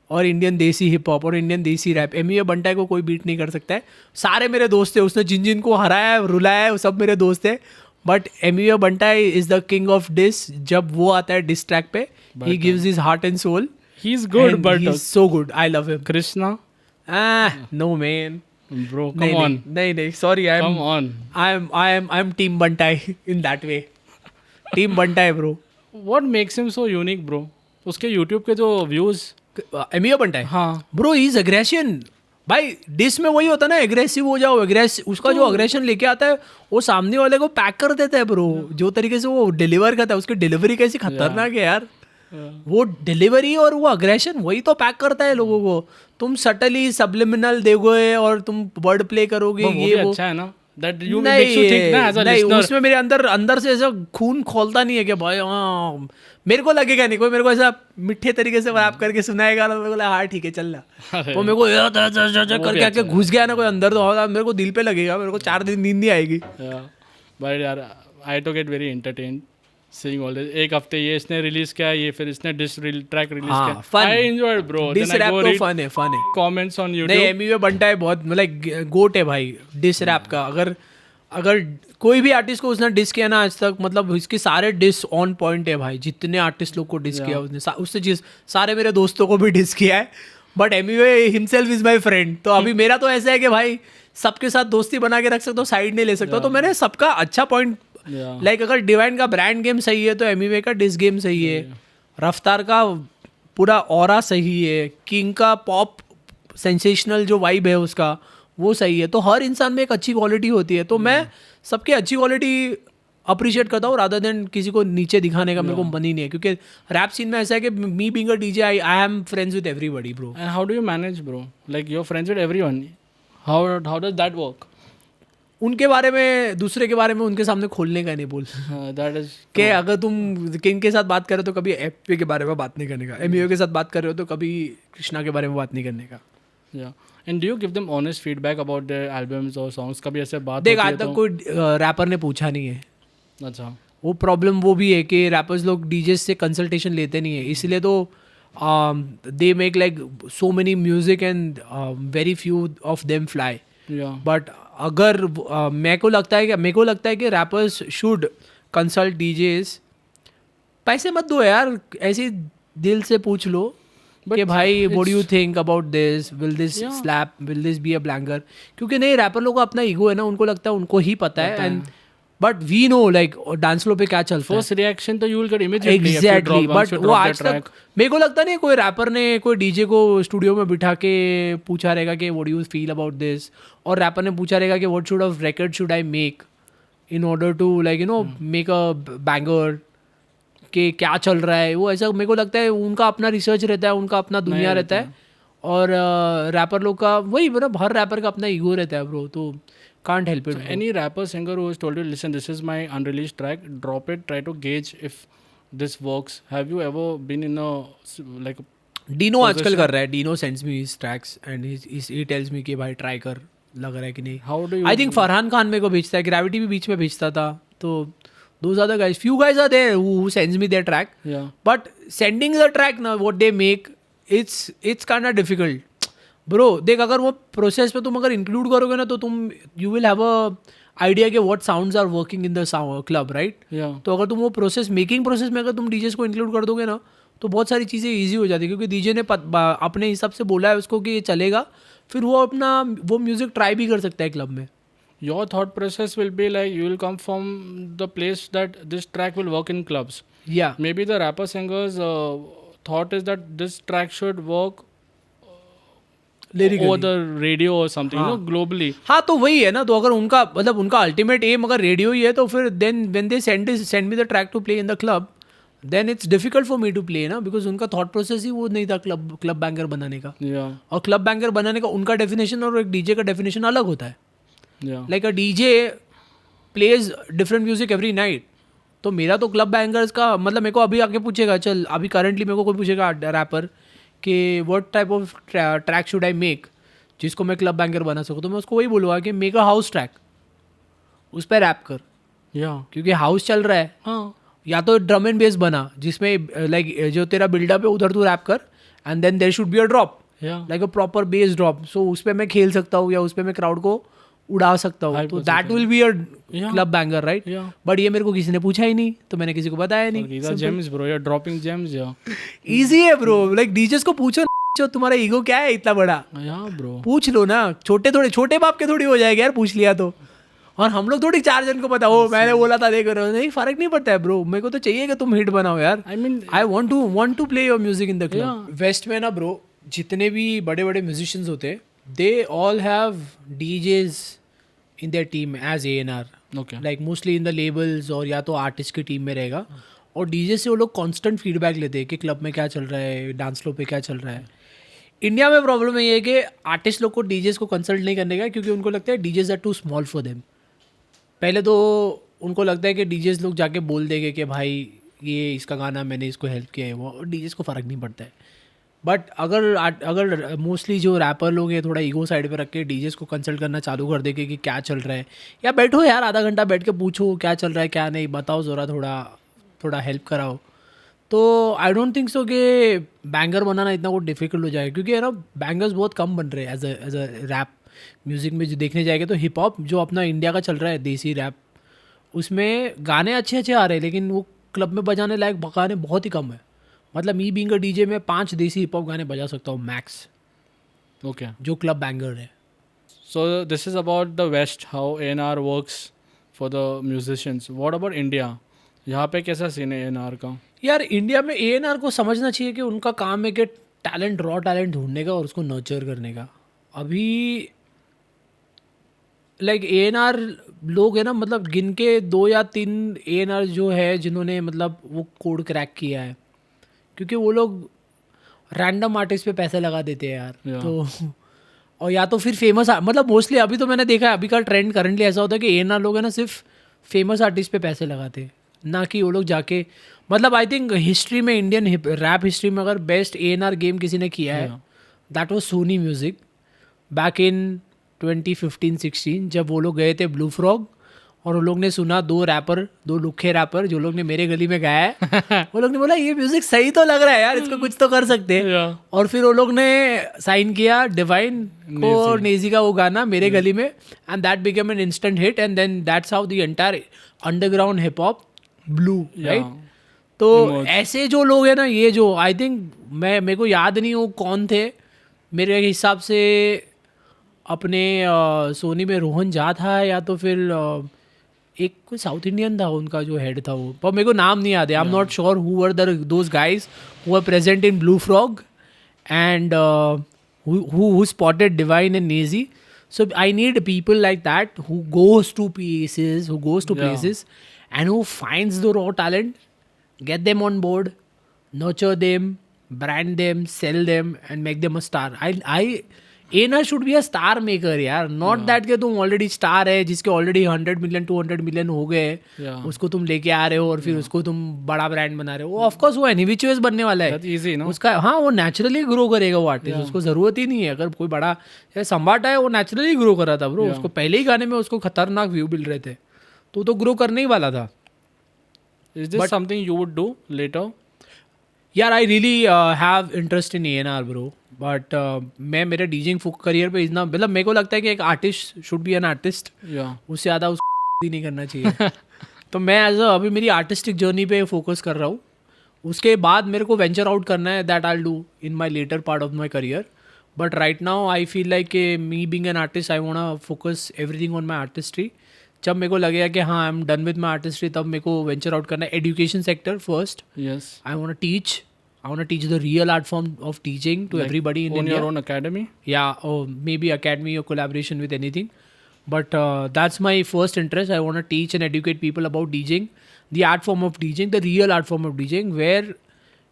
और Indian desi hip hop और Indian देसी rap. Emiway बंटा को कोई beat नहीं कर सकता है. सारे मेरे दोस्त थे, उसने जिन जिन को हराया रुलाया है वो सब मेरे दोस्त थे. But Emiway Bantai is the king of diss. जब वो आता है डिस ट्रैक पे, he gives his heart and soul. He's good, and but he's so good. I love him. Krishna, No man. bro, come on. नहीं, sorry. Come on. I'm Team Bantai in that way. Team Bantai, bro. What makes him so unique, bro? उसके YouTube के जो views. Ameo बंटाई. हाँ. Bro, he's aggression. भाई dish में वही होता है ना, एग्रेसिव हो जाओ. उसका जो अग्रेशन लेके आता है वो सामने वाले को पैक कर देता है ब्रो. जो तरीके से वो डिलीवर करता है, उसकी डिलीवरी कैसी खतरनाक है यार. वो डिलीवरी और वो अग्रेशन वही तो पैक करता है लोगों को. तुम सटली सब्लिमिनल दोगे और तुम वर्ड प्ले करोगे, ये वो अच्छा है ना. That you makes you think ना as a नहीं, listener. उसमें मेरे अंदर से ऐसा खून खोलता नहीं है कि भाई हाँ, मेरे को लगेगा नहीं. कोई मेरे को ऐसा मिठे तरीके से रैप करके सुनाएगा ना, मेरे को हाँ ठीक है चल रहा. तो मेरे को करके आके घुस गया ना कोई अंदर, तो मेरे को दिल पे लगेगा. मेरे को 4 दिन नींद नहीं आएगी. But यार I to get very entertained seeing all this. एक हफ्ते ये इसने रिलीज किया, ये फिर इसने डिस ट्रैक रिलीज किया. fun. I enjoyed bro. Diss Then I rap go to read fun है. comments on YouTube. नहीं, एमीवे बंटा है बहुत, मतलब गोट है भाई डिस रैप का. अगर कोई भी आर्टिस्ट को उसने डिस किया ना आज तक, मतलब इसके सारे डिस ऑन पॉइंट है भाई. जितने आर्टिस्ट लोग को डिस किया उसने सारे मेरे दोस्तों को भी डिस किया है. But Emiway himself is my friend. तो अभी मेरा तो ऐसा है कि भाई सबके साथ दोस्ती बना के रख सकता हूँ, साइड नहीं ले सकता. तो मैंने सबका अच्छा पॉइंट, लाइक अगर डिवाइन का ब्रांड गेम सही है तो एमीवे का डिस गेम सही है. रफ्तार का पूरा ऑरा सही है. किंग का पॉप सेंसेशनल जो वाइब है उसका वो सही है. तो हर इंसान में एक अच्छी क्वालिटी होती है. तो मैं सबकी अच्छी क्वालिटी अप्रिशिएट करता हूँ रादर देन किसी को नीचे दिखाने का. मेरे को मन ही नहीं है, क्योंकि रैप सीन में ऐसा है कि me being a DJ I am friends with everybody bro. And how do you manage, bro? Like you're friends with everyone. How does that work? उनके बारे में, दूसरे के बारे में उनके सामने खोलने का नहीं बोल. That is कि अगर तुम किंग के साथ बात कर रहे हो तो कभी एफपी के बारे में बात नहीं करने का. एमईओ के साथ बात कर रहे हो तो कभी कृष्णा के बारे में बात नहीं करने का. yeah. And do you give them honest feedback about their albums or songs? कभी ऐसे बात देख, होती आज है तक तो? कोई रैपर ने पूछा नहीं है. अच्छा. वो प्रॉब्लम वो भी है कि रैपर्स लोग डीजे से कंसल्टेशन लेते नहीं है. इसलिए तो they make like so many music and very few of them fly. But अगर मेरे को लगता है कि रैपर्स शुड कंसल्ट डीजेस. पैसे मत दो यार, ऐसे दिल से पूछ लो कि भाई what do you think about this, will this slap, will this be a banger. क्योंकि नहीं, रैपर लोगों का अपना ईगो है ना, उनको लगता है उनको ही पता है. And but we know like dance flow पे क्या चलता है. फर्स्ट रिएक्शन तो you will get immediately. Exactly. But वो आज तक मेरे को लगता नहीं कोई रैपर ने कोई डीजे को स्टूडियो में बिठा के पूछा रहेगा कि what do you feel about this, और रैपर ने पूछा रहेगा कि what should of record should I make in order to like you know make a banger, कि क्या चल रहा है. वो ऐसा मेरे को लगता है उनका अपना रिसर्च रहता है, उनका अपना दुनिया रहता है. और रैपर लोग का वही, मतलब हर रैपर का अपना ईगो रहता है ब्रो. तो Can't help it. So any rapper singer who has told you, listen, this is my unreleased track, drop it, try to gauge if this works. Have you ever been in a like Dino आजकल कर रहा है. Dino sends me his tracks and he tells me कि भाई try कर, लग रहा है कि नहीं. how do you I think Farhan Khan मेरे को भेजता है, ग्रेविटी भी बीच में भेजता था. तो those are the guys. Few guys are there who sends me their track. yeah But sending the track now, what they make, it's kind of difficult. Bro, देख अगर वो प्रोसेस पे तुम अगर इंक्लूड करोगे ना तो तुम you will have a idea कि what sounds are working in the club, right? yeah तो अगर तुम वो मेकिंग प्रोसेस में अगर तुम डीजेस को इंक्लूड कर दोगे ना तो बहुत सारी चीज़ें ईजी हो जाती है, क्योंकि डीजे ने अपने हिसाब से बोला है उसको कि ये चलेगा, फिर वो अपना वो म्यूज़िक ट्राई भी कर सकता है क्लब में. your thought process will be like you will come from the place that this track will work in clubs. या Maybe the rapper singers thought is that this track should work over the radio or something, you know, globally. हाँ, तो वही है ना. तो अगर उनका मतलब उनका अल्टीमेट एम अगर रेडियो ही है तो फिर then when they send me the track to play in the club, then it's difficult for me to play ना, बिकॉज उनका थॉट प्रोसेस ही वो नहीं था क्लब बैंगर बनाने का. yeah और क्लब बैंगर बनाने का उनका डेफिनेशन और एक डीजे का डेफिनेशन अलग होता है. yeah like a DJ plays different music every night. तो मेरा तो क्लब बैंगर्स का मतलब मेरे को अभी आके पूछेगा, चल अभी करंटली मेरे को कोई पूछेगा रैपर कि what type of track should I make जिसको मैं क्लब बैंगर बना सकूँ, तो मैं उसको वही बोलूँगा कि मेक अ हाउस ट्रैक, उस पर रैप कर, yeah क्योंकि हाउस चल रहा है. हाँ या तो ड्रम एंड बेस बना जिसमें लाइक जो तेरा बिल्डअप है उधर तू रैप कर, and then there should be a drop, yeah like a proper bass drop. So उस पर मैं खेल सकता हूँ या उस पर मैं क्राउड को उड़ा सकता हूँ. तो that will be a club banger, right? yeah but ये मेरे को किसी ने पूछा ही नहीं तो मैंने किसी को बताया नहीं. these are gems bro, you're dropping gems. yeah easy है ब्रो. लाइक डीजेस को पूछो जो तुम्हारा ईगो क्या है इतना बड़ा, yeah bro. पूछ लो ना. छोटे बाप के थोड़ी हो जाएगा यार पूछ लिया तो. और हम लोग थोड़ी 4 जन को पता हो मैंने बोला था देख रहे हो, नहीं फर्क नहीं पड़ता है ब्रो. मेरे को तो चाहिए कि तुम हिट बनाओ यार. I mean I want to play your music in the club. West में ना ब्रो जितने भी बड़े बड़े म्यूजिशियंस होते हैं they all have DJs in their team as A&R. okay like mostly in the labels और या तो आर्टिस्ट की टीम में रहेगा. और डीजे से वो लोग कांस्टेंट फीडबैक लेते हैं कि क्लब में क्या चल रहा है, डांस फ्लो पे क्या चल रहा है. इंडिया में प्रॉब्लम ये है कि आर्टिस्ट लोग को डीजेस को कंसल्ट नहीं करने का, क्योंकि उनको लगता है DJs are too small for them. पहले तो उनको लगता है कि डीजेस लोग जाके बोल देंगे कि भाई ये इसका गाना मैंने इसको हेल्प किया है, वो और डीजेस को फ़र्क नहीं पड़ता है. बट अगर मोस्टली जो रैपर लोग हैं थोड़ा ईगो साइड पे रख के डीजेस को कंसल्ट करना चालू कर देंगे कि क्या चल रहा है, या बैठो यार आधा घंटा बैठ के पूछो क्या चल रहा है क्या नहीं, बताओ ज़रा थोड़ा हेल्प कराओ, तो आई डोंट थिंक सो कि बैंगर बनाना इतना कुछ डिफिकल्ट हो जाएगा. क्योंकि है ना बैंगर्स बहुत कम बन रहे हैं एज अ रैप म्यूज़िक में. जो देखने जाएंगे तो हिप हॉप जो अपना इंडिया का चल रहा है देसी रैप, उसमें गाने अच्छे आ रहे हैं लेकिन वो क्लब में बजाने लायक गाने बहुत ही कम है. मतलब मी बीइंग अ डीजे में 5 देसी हिप हॉप गाने बजा सकता हूँ मैक्स, okay जो क्लब बैंगर है. so this is about the west, how A&R works for the musicians. what about India? यहाँ पे कैसा सीन है A&R का? यार इंडिया में A&R को समझना चाहिए कि उनका काम है कि रॉ टैलेंट ढूंढने का और उसको नर्चर करने का. अभी लाइक A&R लोग है ना, मतलब गिन के 2 या 3 A&R जो है जिन्होंने मतलब वो कोड क्रैक किया है, क्योंकि वो लोग रैंडम आर्टिस्ट पे पैसे लगा देते हैं यार. Yeah. तो और या तो फिर फेमस मतलब मोस्टली अभी तो मैंने देखा है अभी का ट्रेंड करंटली ऐसा होता है कि A&R लोग है ना सिर्फ फेमस आर्टिस्ट पे पैसे लगाते हैं, ना कि वो लोग जाके मतलब आई थिंक हिस्ट्री में इंडियन रैप हिस्ट्री में अगर बेस्ट A&R गेम किसी ने किया है that was Sony music back in 2015-16 जब वो लोग गए थे ब्लू फ्रॉग और वो लोग ने सुना 2 लुखे रैपर जो लोग ने मेरे गली में गाया है वो लोग ने बोला ये म्यूजिक सही तो लग रहा है यार, इसको कुछ तो कर सकते हैं. Yeah. और फिर वो लोग ने साइन किया डिवाइन को और नेजी का वो गाना मेरे गली में, and that became an instant hit, and then that's how the entire underground hip hop blue, right? तो ऐसे जो लोग हैं ना, ये जो आई थिंक मेरे को याद नहीं वो कौन थे, मेरे हिसाब से अपने सोनी में रोहन झा था या तो फिर एक कोई साउथ इंडियन था उनका जो हेड था वो, पर मेरे को नाम नहीं याद है. I am not sure who were those guys who are present in Blue Frog and who spotted Divine and Nazy. So I need people like that who goes to places, and who finds the raw talent, get them on board, nurture them, brand them, sell them, and make them a star. A&R should be a star maker यार, not that कि तुम already star है जिसके already 100 million 200 million हो गए, Yeah. उसको तुम लेके आ रहे हो और फिर उसको तुम बड़ा ब्रांड बना रहे हो. वो ऑफकोर्स वो एनिविचुअस बनने वाला है. That's easy, no? उसका हाँ वो नेचुरली ग्रो करेगा वो आर्टिस्ट, उसको जरूरत ही नहीं है. अगर कोई बड़ा संभाटा है वो नेचुरली ग्रो कर रहा था ब्रो, उसको पहले ही गाने में उसको खतरनाक व्यू मिल रहे थे, तो ग्रो करने ही वाला था. Is this something you would do later? यार I really have interest in A&R bro, but मैं मेरे डीजिंग करियर पे इतना, मतलब मेरे को लगता है कि एक artist should be an artist, Yeah. उससे ज़्यादा उसको ही नहीं करना चाहिए. तो मैं अभी मेरी आर्टिस्टिक जर्नी पे फोकस कर रहा हूँ. उसके बाद मेरे को वेंचर आउट करना है, that I do in my latter part of my career. But right now I feel like me being an artist I want focus everything on my artistry. जब मेरे को लगेगा कि हाँ I am done with my artistry, तब मेरे को venture out करना है. Education sector first. Yes. I want to teach the real art form of teaching to everybody in Own India. your own academy? Yeah, or maybe academy or collaboration with anything. But that's my first interest. I want to teach and educate people about DJing, the art form of DJing, the real art form of DJing, where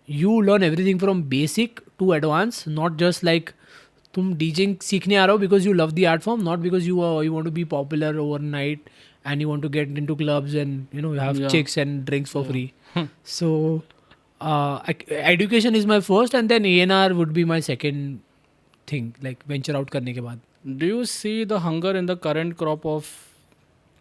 you learn everything from basic to advanced, not just like तुम DJing सीखने आ रहे हो because you love the art form, not because you want to be popular overnight and you want to get into clubs and you have chicks and drinks for free. So education is my first and then A&R would be my second thing, like venture out करने के बाद. Do you see the hunger in the current crop of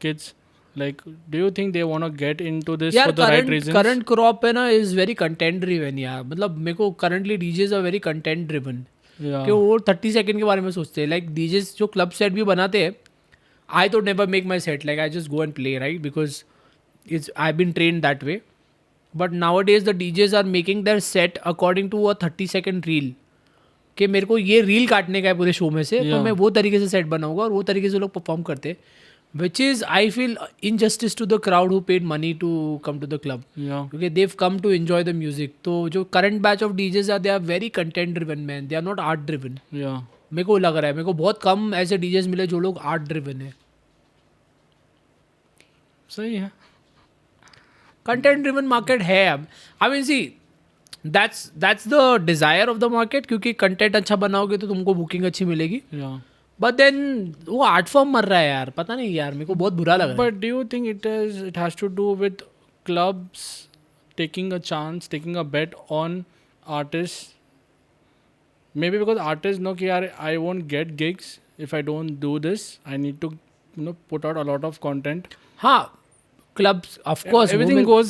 kids? Like, do you think they want to get into this for the right reasons? current crop है ना is very content driven यार. मतलब मेरे को currently DJs are very content driven. Yeah. कि वो 30 second के बारे में सोचते हैं. लाइक DJs जो क्लब सेट भी बनाते हैं, I तो never make my set, like I just go and play, right? Because I've been trained that way. But nowadays the DJs are making their set according to a 30-second reel. कि मेरे को ये reel काटने का है पूरे show में से, तो मैं वो तरीके से सेट बनाऊंगा और वो तरीके से लोग परफॉर्म करते हैं. Which is I feel injustice to the crowd who paid money to come to the club. Yeah. क्योंकि they've come to enjoy the music. तो जो current batch of DJs are, they are very content driven man. They are not art driven. Yeah. मेरे को लग रहा है, मेरे को बहुत कम ऐसे DJs मिले जो लोग art driven है. सही है. कंटेंट ड्रिवन मार्केट है अब. I mean see that's the desire of the market, क्योंकि कंटेंट अच्छा बनाओगे तो तुमको बुकिंग अच्छी मिलेगी. Yeah. बट देन वो आर्ट फॉर्म मर रहा है यार, पता नहीं यार, मेरे को बहुत बुरा लग रहा है. But do you think it has to do with clubs taking a chance, taking a bet on artists? Maybe because artists know कि यार I won't get gigs if I don't do this. I need to put out a lot of content. हाँ, clubs of course Everything goes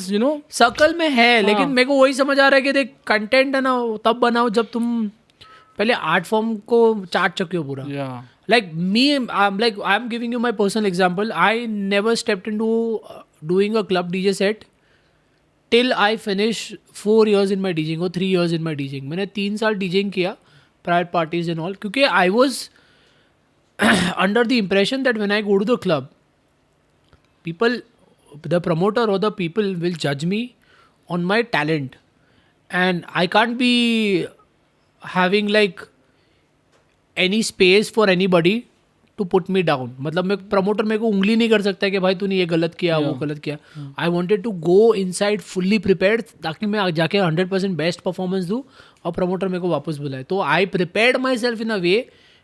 circle में है, लेकिन मेरे को वही समझ आ रहा है कि देख कंटेंट है ना तब बनाओ जब तुम पहले आर्ट फॉर्म को चाट चुके हो पूरा. Yeah. Like me, I'm giving you my personal example. I never stepped into doing a club DJ set till I finish 4 years in my DJing or 3 years in my DJing. मैंने 3 साल DJing किया, private parties and all, क्योंकि I was under the impression that when I go to the club, people, the promoter or the people will judge me on my talent, and I can't be having like any space for anybody to put me down. मतलब मैं promoter मेरे को उंगली नहीं कर सकता है कि भाई तूने ये गलत किया, वो गलत किया. I wanted to go inside fully prepared, ताकि मैं जाके 100% बेस्ट परफॉर्मेंस दूँ और प्रमोटर मेरे को वापस बुलाए. तो आई प्रिपेयर्ड माई सेल्फ इन अ वे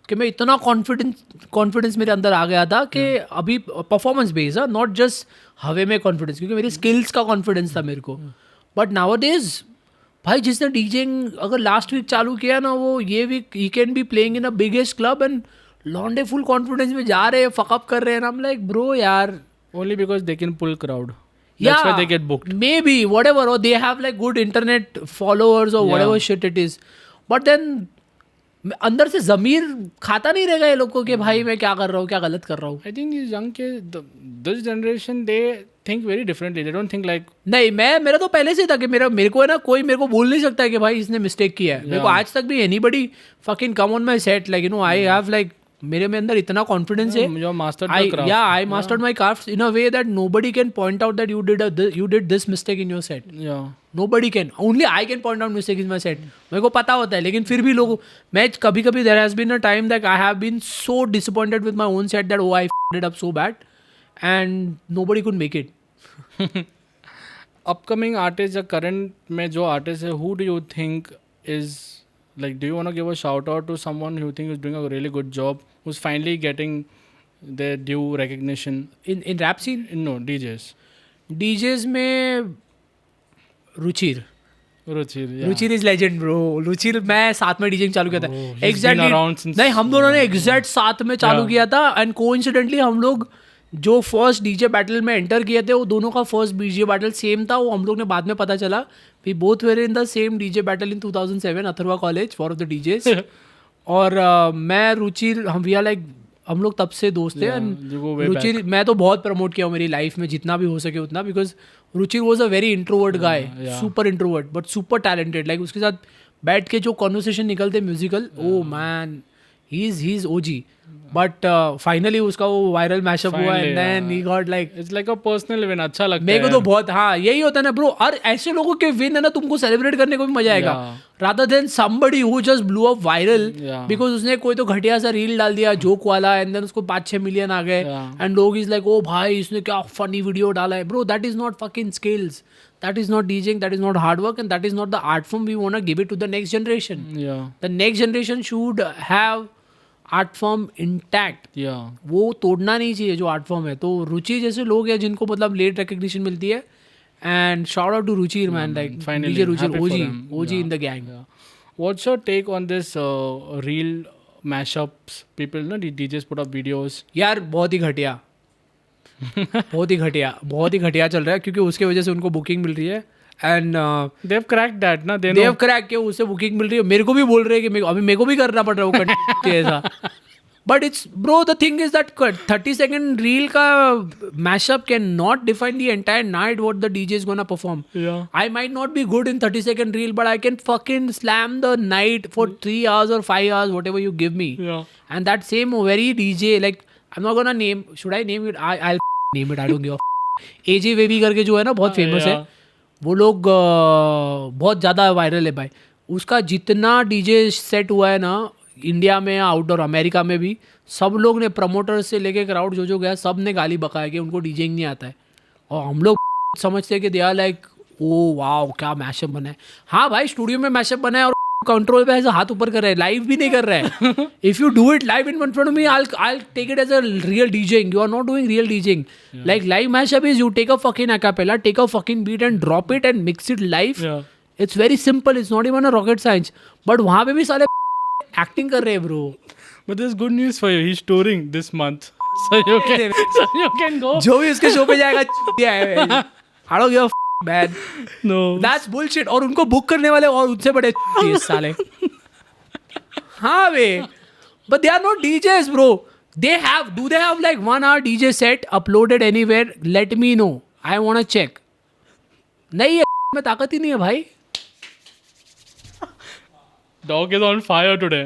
कि मैं इतना कॉन्फिडेंस मेरे अंदर आ गया था कि अभी परफॉर्मेंस बेस है, नॉट जस्ट हवे में कॉन्फिडेंस, क्योंकि मेरी स्किल्स का कॉन्फिडेंस था मेरे को. बट नाउअडेज भाई जिसने डीजिंग अगर लास्ट वीक चालू किया ना, वो ये वीक ही can be playing in a biggest club and लॉन्डे फुल कॉन्फिडेंस में जा रहे हैं, फकअप कर रहे हैं. I'm like bro यार, Only because they can pull crowd. That's why they get booked. Maybe whatever, or they have like good internet followers or whatever shit it is. But then अंदर से ज़मीर खाता नहीं रहेगा ये लोग को कि भाई मैं क्या कर रहा हूँ, क्या गलत कर रहा हूँ. I think these young kids, this generation, they think very differently. They don't think like. नहीं, मेरा तो पहले से था कि मेरे को है ना, कोई मेरे को बोल नहीं सकता है कि भाई इसने मिस्टेक किया है. मेरे को आज तक भी anybody fucking come on my set, like I have like, मेरे में अंदर इतना कॉन्फिडेंस है. You mastered the craft. I mastered my craft in a way that nobody can point out that you did this mistake in your set. Yeah. Nobody can. Only I can point out mistake in my set. मेरे को पता होता है, लेकिन फिर भी लोग, मैं कभी there has been a time that I have been so disappointed with my own set that I f***ed it up so bad and nobody could make it. Upcoming artists या current में जो artist है, who do you think is Like, do you want to give a shout out to someone who you think is doing a really good job, who's finally getting their due recognition? In rap scene, No, DJs. DJs में Ruchir Ruchir, yeah. Ruchir is legend bro. Ruchir मैं साथ में डीजिंग चालू किया था he's exactly. been around since- नहीं, हम दोनों ने एग्जैक्ट साथ में चालू Yeah. किया था. एंड कोइंसिडेंटली हम लोग जो फर्स्ट डीजे बैटल में एंटर किए थे वो दोनों का फर्स्ट डीजे बैटल सेम था. वो हम लोग ने बाद में पता चला we both were in the same DJ battle in 2007 Atharva college for the DJs. और मैं रुचिर वी आर लाइक हम लोग तब से दोस्त थे. Yeah, and you go way Ruchir मैं तो बहुत प्रमोट किया हूँ मेरी लाइफ में जितना भी हो सके उतना. Because Ruchir was a very introvert guy, yeah. Super introvert but super talented. Like उसके साथ बैठ के जो कॉन्वर्सेशन निकलते musical, oh man he is OG. But finally उसका वो वायरल मैशअप हुआ Finally, and then he yeah. Got like. It's like a personal win. अच्छा लगता है. मेरे को तो बहुत, हाँ यही होता है ना ब्रो. और ऐसे लोगों के विन है ना, तुमको सेलिब्रेट करने को भी मजा आएगा. Rather than somebody who just blew up viral Yeah. Because उसने कोई तो घटिया सा रील डाल दिया जोक वाला एंड देन उसको 5-6 मिलियन आ गए. Yeah. एंड लोग इज लाइक ओ भाई इसने क्या फनी वीडियो डाला है. Bro that is not fucking skills, that is not DJing, that is not hard work and that is not the art form we want to give it to the next generation. Yeah. The next generation should have art form intact. Yeah. वो तोड़ना नहीं चाहिए जो art form है. तो रुचि जैसे लोग हैं जिनको मतलब लेट रिकग्निशन मिलती है. And shout out to Ruchir man. Like finally. DJ Ruchir Happy for OG him. OG Yeah. In the gang. Yeah. What's your take on this real mashups? People, no, DJs put up videos. यार बहुत ही घटिया बहुत ही घटिया चल रहा है क्योंकि उसके वजह से उनको बुकिंग मिल रही है. And They've cracked that, na? They know. They've crack के उससे बुकिंग मिल रही है. मेरे को भी बोल रहे हैं कि अभी मेरे को भी करना पड़ रहा है वो content ऐसा. But it's bro the thing is that 30 second reel का mashup can not define the entire night what the DJ is gonna perform. Yeah. I might not be good in 30 second reel, but I can fucking slam the night for 3 hours or 5 hours, whatever you give me. Yeah. And that same very DJ, like, I'm not gonna name, should I name it? I'll name it, I don't give a AJ Wavy करके जो है ना बहुत famous है. वो लोग बहुत ज़्यादा वायरल है भाई. उसका जितना डीजे सेट हुआ है ना इंडिया में, आउटडोर अमेरिका में भी, सब लोग ने प्रमोटर से लेके क्राउड जो गया सब ने गाली बकाया कि उनको डीजेइंग नहीं आता है. और हम लोग समझते हैं कि they are like oh wow क्या मैशअप बना है. हाँ भाई स्टूडियो में मैशअप बना है और कंट्रोल पे ऐसा हाथ ऊपर कर रहा है, लाइव भी नहीं कर रहा है. If you do it live in front of me I'll take it as a real DJing. You are not doing real DJing. Like live mashup is you take a fucking acapella, take a fucking beat and drop it and mix it live. Yeah. It's very simple. It's not even a rocket science. But वहाँ पे भी साले acting कर रहे हैं bro. But there's good news for you. He's touring this month. So you can go. जो भी उसके शो पे जाएगा I don't give a man. No. That's bullshit. और उनको बुक करने वाले और उनसे बड़े साले. हाँ बे. But they are not DJs bro. Do they have like 1 hour DJ set uploaded anywhere? Let me know. I wanna check. नहीं है में ताकत ही नहीं है भाई. Dog is on fire today.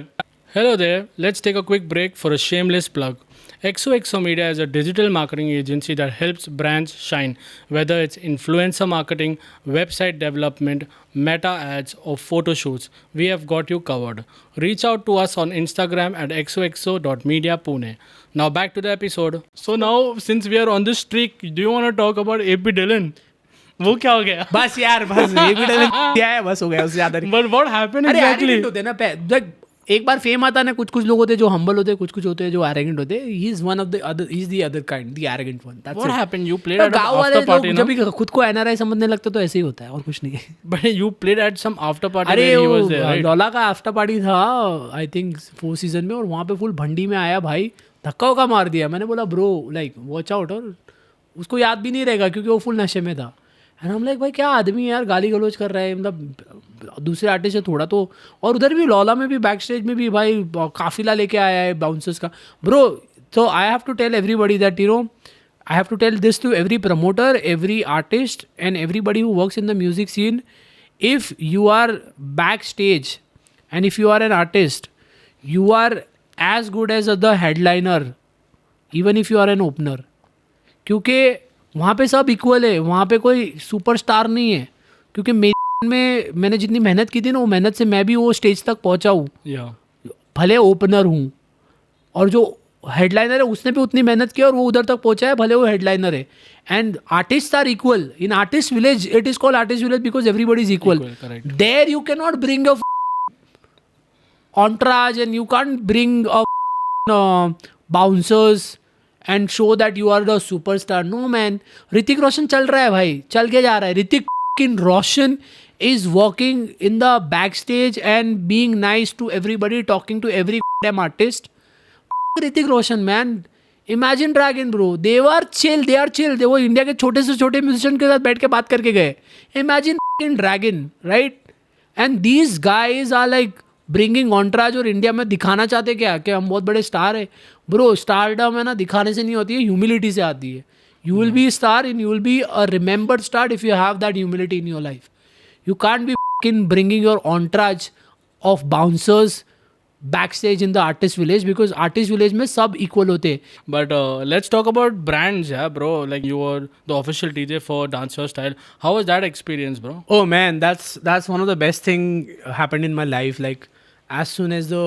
Hello there. Let's take a quick break for a shameless plug. XOXO Media is a digital marketing agency that helps brands shine, whether it's influencer marketing, website development, meta ads, or photo shoots. We have got you covered. Reach out to us on Instagram at xoxo.mediapune. Now back to the episode. So now, since we are on this streak, do you want to talk about AP Dylan? वो क्या हो गया? बस यार बस क्या है बस हो गया उससे ज्यादा नहीं. But what happened अरे exactly? arrogant होते हैं ना एक बार फेम आता है ना, कुछ लोग होते हैं जो हम्बल होते हैं, कुछ होते हैं जो एरोगेंट होते हैं. He is one of the other, he is the other kind, the arrogant one. That's What it. happened? You played at गांव an वाले after party, लोग no? जब भी खुद को एनआरआई समझने लगते तो ऐसे ही होता है और कुछ नहीं है. But you played at some after party अरे where he वो was there, right? लौला का आफ्टर पार्टी था आई थिंक 4 सीजन में, और वहाँ पे फुल भंडी में आया भाई, धक्का उक्का मार दिया. मैंने बोला ब्रो लाइक वॉच आउट. और उसको याद भी नहीं रहेगा क्योंकि वो फुल नशे में था. एंड हम लाइक भाई क्या आदमी है यार, गाली गलौज कर रहा है मतलब दूसरे आर्टिस्ट से थोड़ा तो. और उधर भी लौला में भी बैक स्टेज में भी भाई काफिला लेके आया है बाउंसर्स का ब्रो. तो I have to tell everybody that you know, I have to tell this to every promoter, every artist and everybody who works in the music scene. If you are back stage and if you are an artist, you are as good as the headliner even if you are an opener. क्योंकि वहाँ पे सब equal है, वहाँ पे कोई superstar नहीं है. क्योंकि मैंने जितनी मेहनत की थी ना, वो मेहनत से मैं भी वो स्टेज तक पहुँचा हूँ. Yeah. भले ओपनर हूँ, और जो हेडलाइनर है उसने भी उतनी मेहनत की और वो उधर तक पहुँचा है, भले वो हेडलाइनर है. And artist are equal in artist village. It is called artist village because everybody is equal. Equal, correct. There you can not bring your entourage and you can't bring a bouncers and show that you are the superstar. No man, Hrithik Roshan चल रहा है भाई, चल के जा रहा है. Hrithik Roshan is walking in the backstage and being nice to everybody, talking to every damn artist. Hrithik Roshan man, Imagine Dragon bro, they were chill, they are chill. वो इंडिया के छोटे से छोटे म्यूजिशियन के साथ बैठ के बात करके गए. Imagine Dragon, right? And these guys are like bringing entourage और इंडिया में दिखाना चाहते क्या कि हम बहुत बड़े स्टार है. ब्रो स्टारडम है ना दिखाने से नहीं होती है, ह्यूमिलिटी से आती है. You will be a star and you will be a remembered star if you have that humility in your life. You can't be bringing your entourage of bouncers backstage in the artist village because artist village में सब equal होते हैं. But let's talk about brands, yeah, bro. Like you were the official DJ for Dance Your Style. How was that experience, bro? Oh man, that's one of the best thing happened in my life. Like as soon as the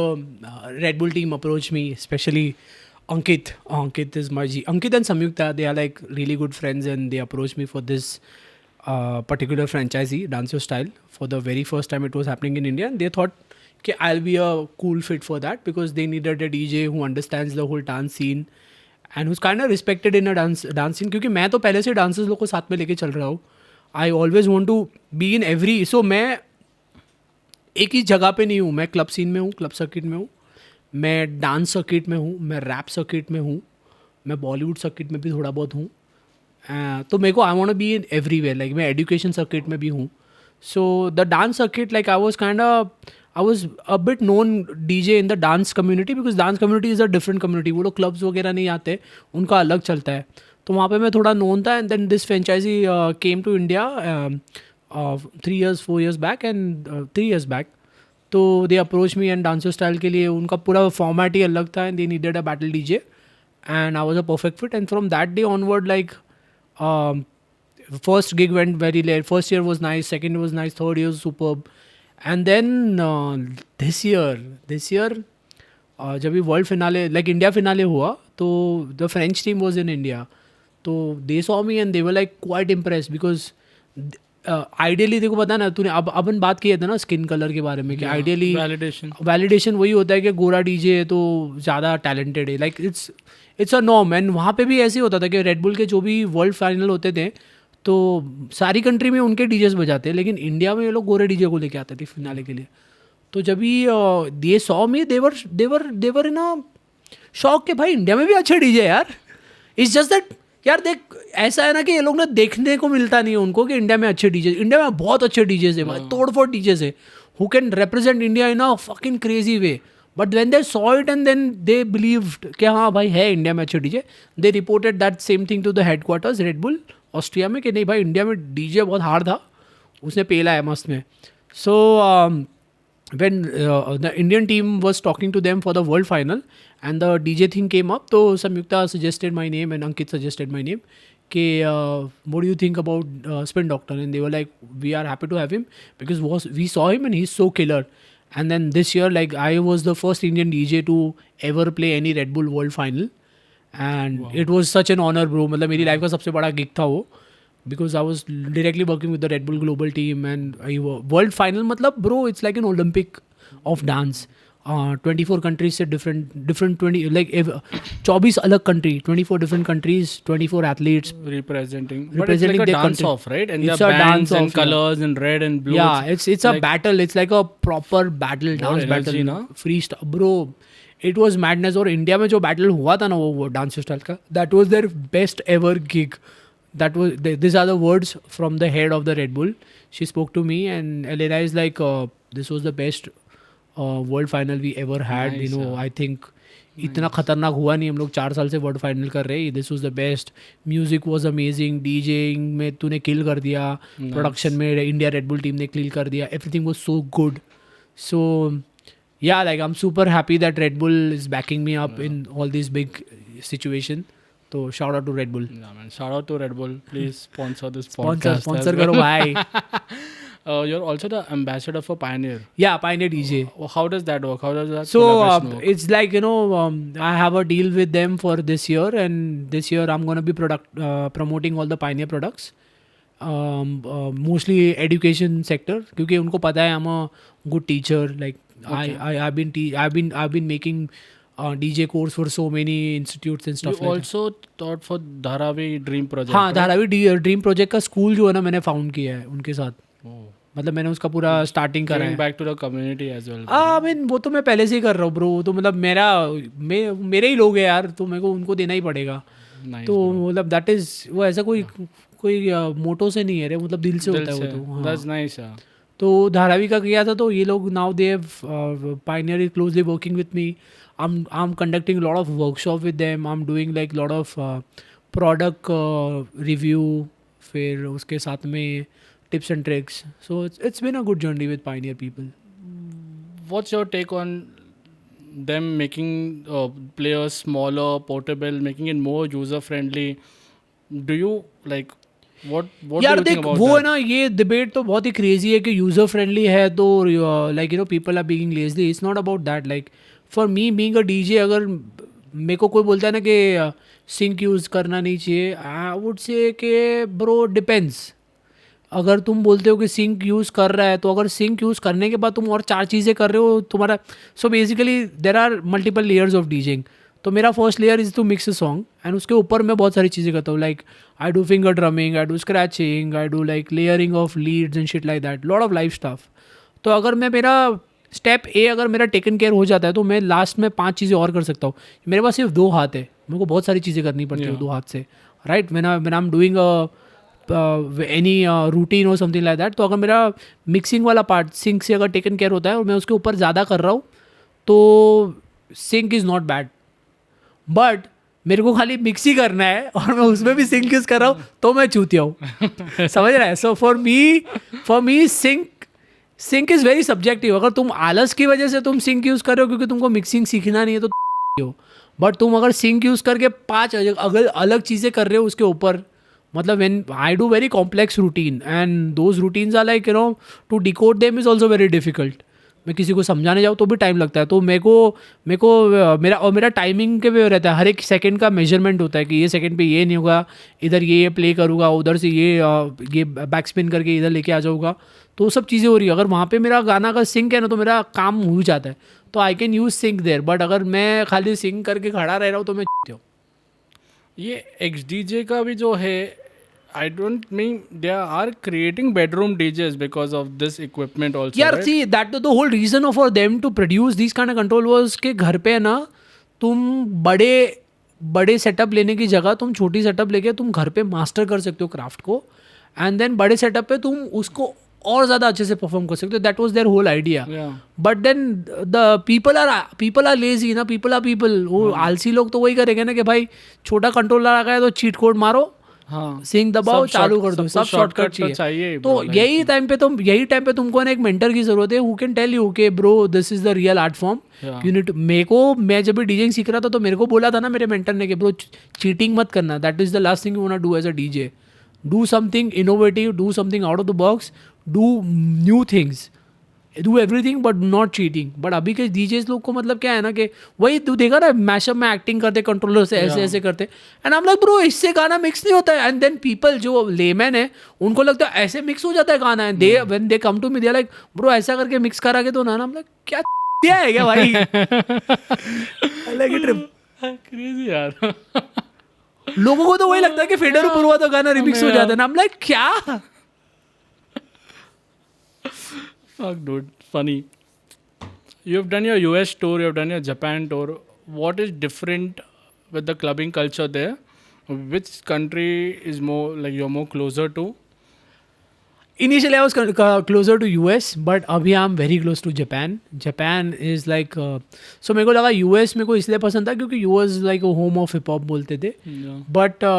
Red Bull team approached me, especially Ankit is my G. Ankit and Samyukta, they are like really good friends and they approached me for this particular franchisee, Dance Your Style. For the very first time it was happening in India and they thought कि I'll be a cool fit for that because they needed a DJ who understands the whole dance scene and who's kind of respected in a dance scene. क्योंकि मैं तो पहले से dancers लोग को साथ में लेके चल रहा हूँ. I always want to be in every. So मैं एक ही जगह पे नहीं हूँ. मैं क्लब सीन में हूँ, क्लब सर्किट में हूँ, मैं डांस सर्किट में हूँ, मैं रैप सर्किट में हूँ, मैं बॉलीवुड सर्किट में भी थोड़ा बहुत हूँ. तो मेरे को I want to be in everywhere. Like मैं एजुकेशन सर्किट में भी हूँ. So the dance circuit like I was a bit known DJ in the dance community because dance community is a different community. वो लोग clubs वगैरह नहीं आते, उनका अलग चलता है. तो वहाँ पे मैं थोड़ा known था and then this franchisee came to India 4 years back and 3 years back. तो they approached me and Dance Your Style के लिए उनका पूरा format ही अलग था and they needed a battle DJ and I was a perfect fit and from that day onward like first gig went very late. First year was nice, second was nice, third year was superb. And then this year जब भी world finale like India finale हुआ तो the French team was in India. तो they saw me and they were like quite impressed because ideally देखो पता ना तूने अब अपन बात की था ना स्किन कलर के बारे में कि आइडियली वैलिडेशन वही होता है कि गोरा डीजे है तो ज़्यादा टैलेंटेड है. Like it's a norm. And वहाँ पे भी ऐसे होता था कि रेड बुल के जो भी वर्ल्ड फाइनल होते थे तो सारी कंट्री में उनके डीजेस बजाते हैं लेकिन इंडिया में ये लोग गोरे डीजे को लेके आते थे फिनाले के लिए. तो जब भी दे saw me they were in a shock कि भाई इंडिया में भी अच्छे डीजे यार. इट्स जस्ट दैट यार देख ऐसा है ना कि ये लोग ना देखने को मिलता नहीं है उनको कि इंडिया में अच्छे डीजे. इंडिया में बहुत अच्छे डीजेस है भाई, तोड़-फोड़ डीजेस है who can represent India in a fucking crazy way. But when they saw it and then they believed कि हाँ भाई है इंडिया में अच्छे DJ. They reported that same thing to the headquarters Red Bull Austria में कि नहीं भाई इंडिया में डीजे बहुत हार्ड था, उसने पेला है मस्त में. सो when the Indian team was talking to them for the world final and the DJ thing came up, so Samyukta suggested my name and Ankit suggested my name कि what do you think about Spin Doctor, and they were like we are happy to have him because we saw him and he's so killer. And then this year like I was the first Indian DJ to ever play any Red Bull World Final and wow. It was such an honor bro. मतलब मेरी life का सबसे बड़ा gig था वो because I was directly working with the Red Bull global team and world final मतलब bro it's like an Olympic of dance. 24 countries से different 20 like 24 अलग country, 24 different countries, 24 athletes representing but it's like a dance country. Off right and it's the bands and off, colors and red and blue. Yeah, it's like, a battle. It's like a proper battle, dance battle ना freestyle bro. It was madness. और India में जो battle हुआ था ना वो dance style का that was their best ever gig. That was these are the words from the head of the Red Bull. She spoke to me and Elena is like this was the best world final we ever had. Nice, you know I think इतना खतरनाक हुआ नहीं. हम लोग 4 साल से world final कर रहे हैं. This was the best. Music was amazing. DJing में तूने किल कर दिया. प्रोडक्शन में इंडिया रेड बुल टीम ने किल कर दिया. Everything was so good. So yeah like I'm super happy that Red Bull is backing me up in all these big situation. So shout out to Red Bull. Yeah man, shout out to Red Bull. Please sponsor this podcast. Sponsor karo bhai. You're also the ambassador for Pioneer. Yeah, Pioneer DJ. How does that work? How does that so work? It's like you know I have a deal with them for this year and this year I'm going to be promoting all the Pioneer products. Mostly education sector क्योंकि उनको पता है I'm a good teacher. Like I've been making DJ course for so many institutes and You stuff like that. also taught for Dharavi Dream Project. हाँ, right? Dharavi dream project का school जो है ना मैंने फाउंड किया है उनके साथ. Oh. मतलब मैंने उसका पूरा स्टार्टिंग करा Giving है. back to the community as well. I mean वो तो मैं पहले से ही कर रहा हूँ ब्रो. तो मतलब मेरे ही लोग हैं यार, तो मेरे को उनको देना ही पड़ेगा. Nice. तो मतलब दैट इज वो ऐसा कोई मोटो से नहीं है रे, मतलब दिल से दिल होता है वो से. तो. हाँ. That's nice. Yeah. तो धारावी का किया था, तो ये लोग now they have Pioneer is closely working with me. I am conducting lot of workshop with them. I am doing like lot of product review, फिर उसके साथ में tips and tricks. So it's been a good journey with Pioneer people. What's your take on them making players smaller, portable, making it more user friendly? Do you like what यार do you देख think about वो that? है ना, ये debate तो बहुत ही crazy है कि यूज़र फ्रेंडली है तो like you know people are being lazily. It's not about that. Like for me being a DJ, अगर मेरे को कोई बोलता है ना कि सिंक यूज़ करना नहीं चाहिए, आई वुड से कि ब्रो डिपेंड्स. अगर तुम बोलते हो कि सिंक यूज़ कर रहा है, तो अगर सिंक यूज़ करने के बाद तुम और 4 चीज़ें कर रहे हो तुम्हारा. So basically there are multiple layers of DJing. तो मेरा first layer is to mix a song, and उसके ऊपर मैं बहुत सारी चीज़ें करता हूँ. Like I do finger drumming, I do scratching, I do like layering of leads and shit like that, lot of life stuff. तो अगर मैं मेरा स्टेप ए अगर मेरा टेकन केयर हो जाता है, तो मैं लास्ट में 5 चीज़ें और कर सकता हूँ. मेरे पास सिर्फ 2 हाथ है, मेरे को बहुत सारी चीज़ें करनी पड़ती है 2 हाथ से, right. when I'm doing any routine or something like that. तो अगर मेरा मिक्सिंग वाला पार्ट सिंक से अगर टेकन केयर होता है और मैं उसके ऊपर ज़्यादा कर रहा हूँ, तो sync is not bad. But मेरे को खाली मिक्स ही करना है और मैं उसमें भी सिंक यूज़ कर रहा हूँ, तो मैं चूतिया हूँ. समझ रहा है. So for me sync is very subjective. अगर तुम आलस की वजह से तुम सिंक यूज़ कर रहे हो क्योंकि तुमको मिक्सिंग सीखना नहीं है, तो हो. बट तुम अगर सिंक यूज़ करके 5 अगर अलग चीज़ें कर रहे हो उसके ऊपर, मतलब when I do very complex routine and those routines are like, you know, to decode them is also very difficult. मैं किसी को समझाने जाऊँ तो भी टाइम लगता है. तो मेरे को मेरा टाइमिंग के वे रहता है. हर एक सेकंड का मेजरमेंट होता है कि ये सेकंड पे ये नहीं होगा, इधर ये प्ले करूँगा, उधर से ये बैक स्पिन करके इधर लेके आ जाऊँगा. तो वो सब चीज़ें हो रही है. अगर वहाँ पे मेरा गाना का सिंक है ना, तो मेरा काम हो जाता है. तो I can use sync there. But अगर मैं खाली सिंक करके खड़ा रह रहा हूँ तो मैं हूँ. ये XDJ का भी जो है, I don't mean they are creating bedroom DJs because of this equipment also. यार right? See that the whole reason for them to produce these kind of control was कि घर पे ना तुम बड़े सेटअप लेने की जगह तुम छोटी सेटअप लेके तुम घर पे मास्टर कर सकते हो क्राफ्ट को, एंड देन बड़े सेटअप पे तुम उसको और ज़्यादा अच्छे से परफॉर्म कर सकते हो. That was their whole idea. Yeah. But then the people are lazy ना. पीपल वो आलसी लोग तो वही करेंगे ना कि भाई छोटा कंट्रोलर आ गया तो चीट कोड मारो, हाँ. सिंक दबाओ, सब चालू कर दो. सब सब शॉर्टकट तो चाहिए चाहिए. bro, तो like- यही टाइम पे तुमको ना एक मेंटर की जरूरत है हु कैन टेल यू के bro this is the real art form. Yeah. Unit मैं जब भी डीजेइंग सीख रहा था तो मेरे को बोला था ना मेरे मेंटर ने कि ब्रो चीटिंग मत करना. That is the last thing you want to do as a DJ. Do something innovative, do something out of the box, do new things, do everything but not cheating. But अभी के DJs लोग को मतलब क्या है ना कि वही तू देखा ना मैशअप में एक्टिंग करते, कंट्रोलर से ऐसे करते, and I am like bro इससे गाना मिक्स नहीं होता है. एंड देन पीपल जो लेमैन है उनको लगता है ऐसे मिक्स हो जाता है गाना. And they when they come to me they like bro ऐसा करके मिक्स करा के तो ना. हम लाइक क्या दिया है क्या भाई. लाइक इट Crazy यार. लोगों को तो वही लगता है कि फेडर ऊपर हुआ तो गाना रिमिक्स हो जाता है ना. हम लाइक क्या. Fuck dude, funny. You have done your US tour, you have done your Japan tour. What is different with the clubbing culture there? Which country is more like you're more closer to? Initially, I was closer to US, but अभी I'm very close to Japan. Japan is like so मेरे को लगा US मेरे को इसलिए पसंद था क्योंकि US like a home of hip hop बोलते थे. Yeah. But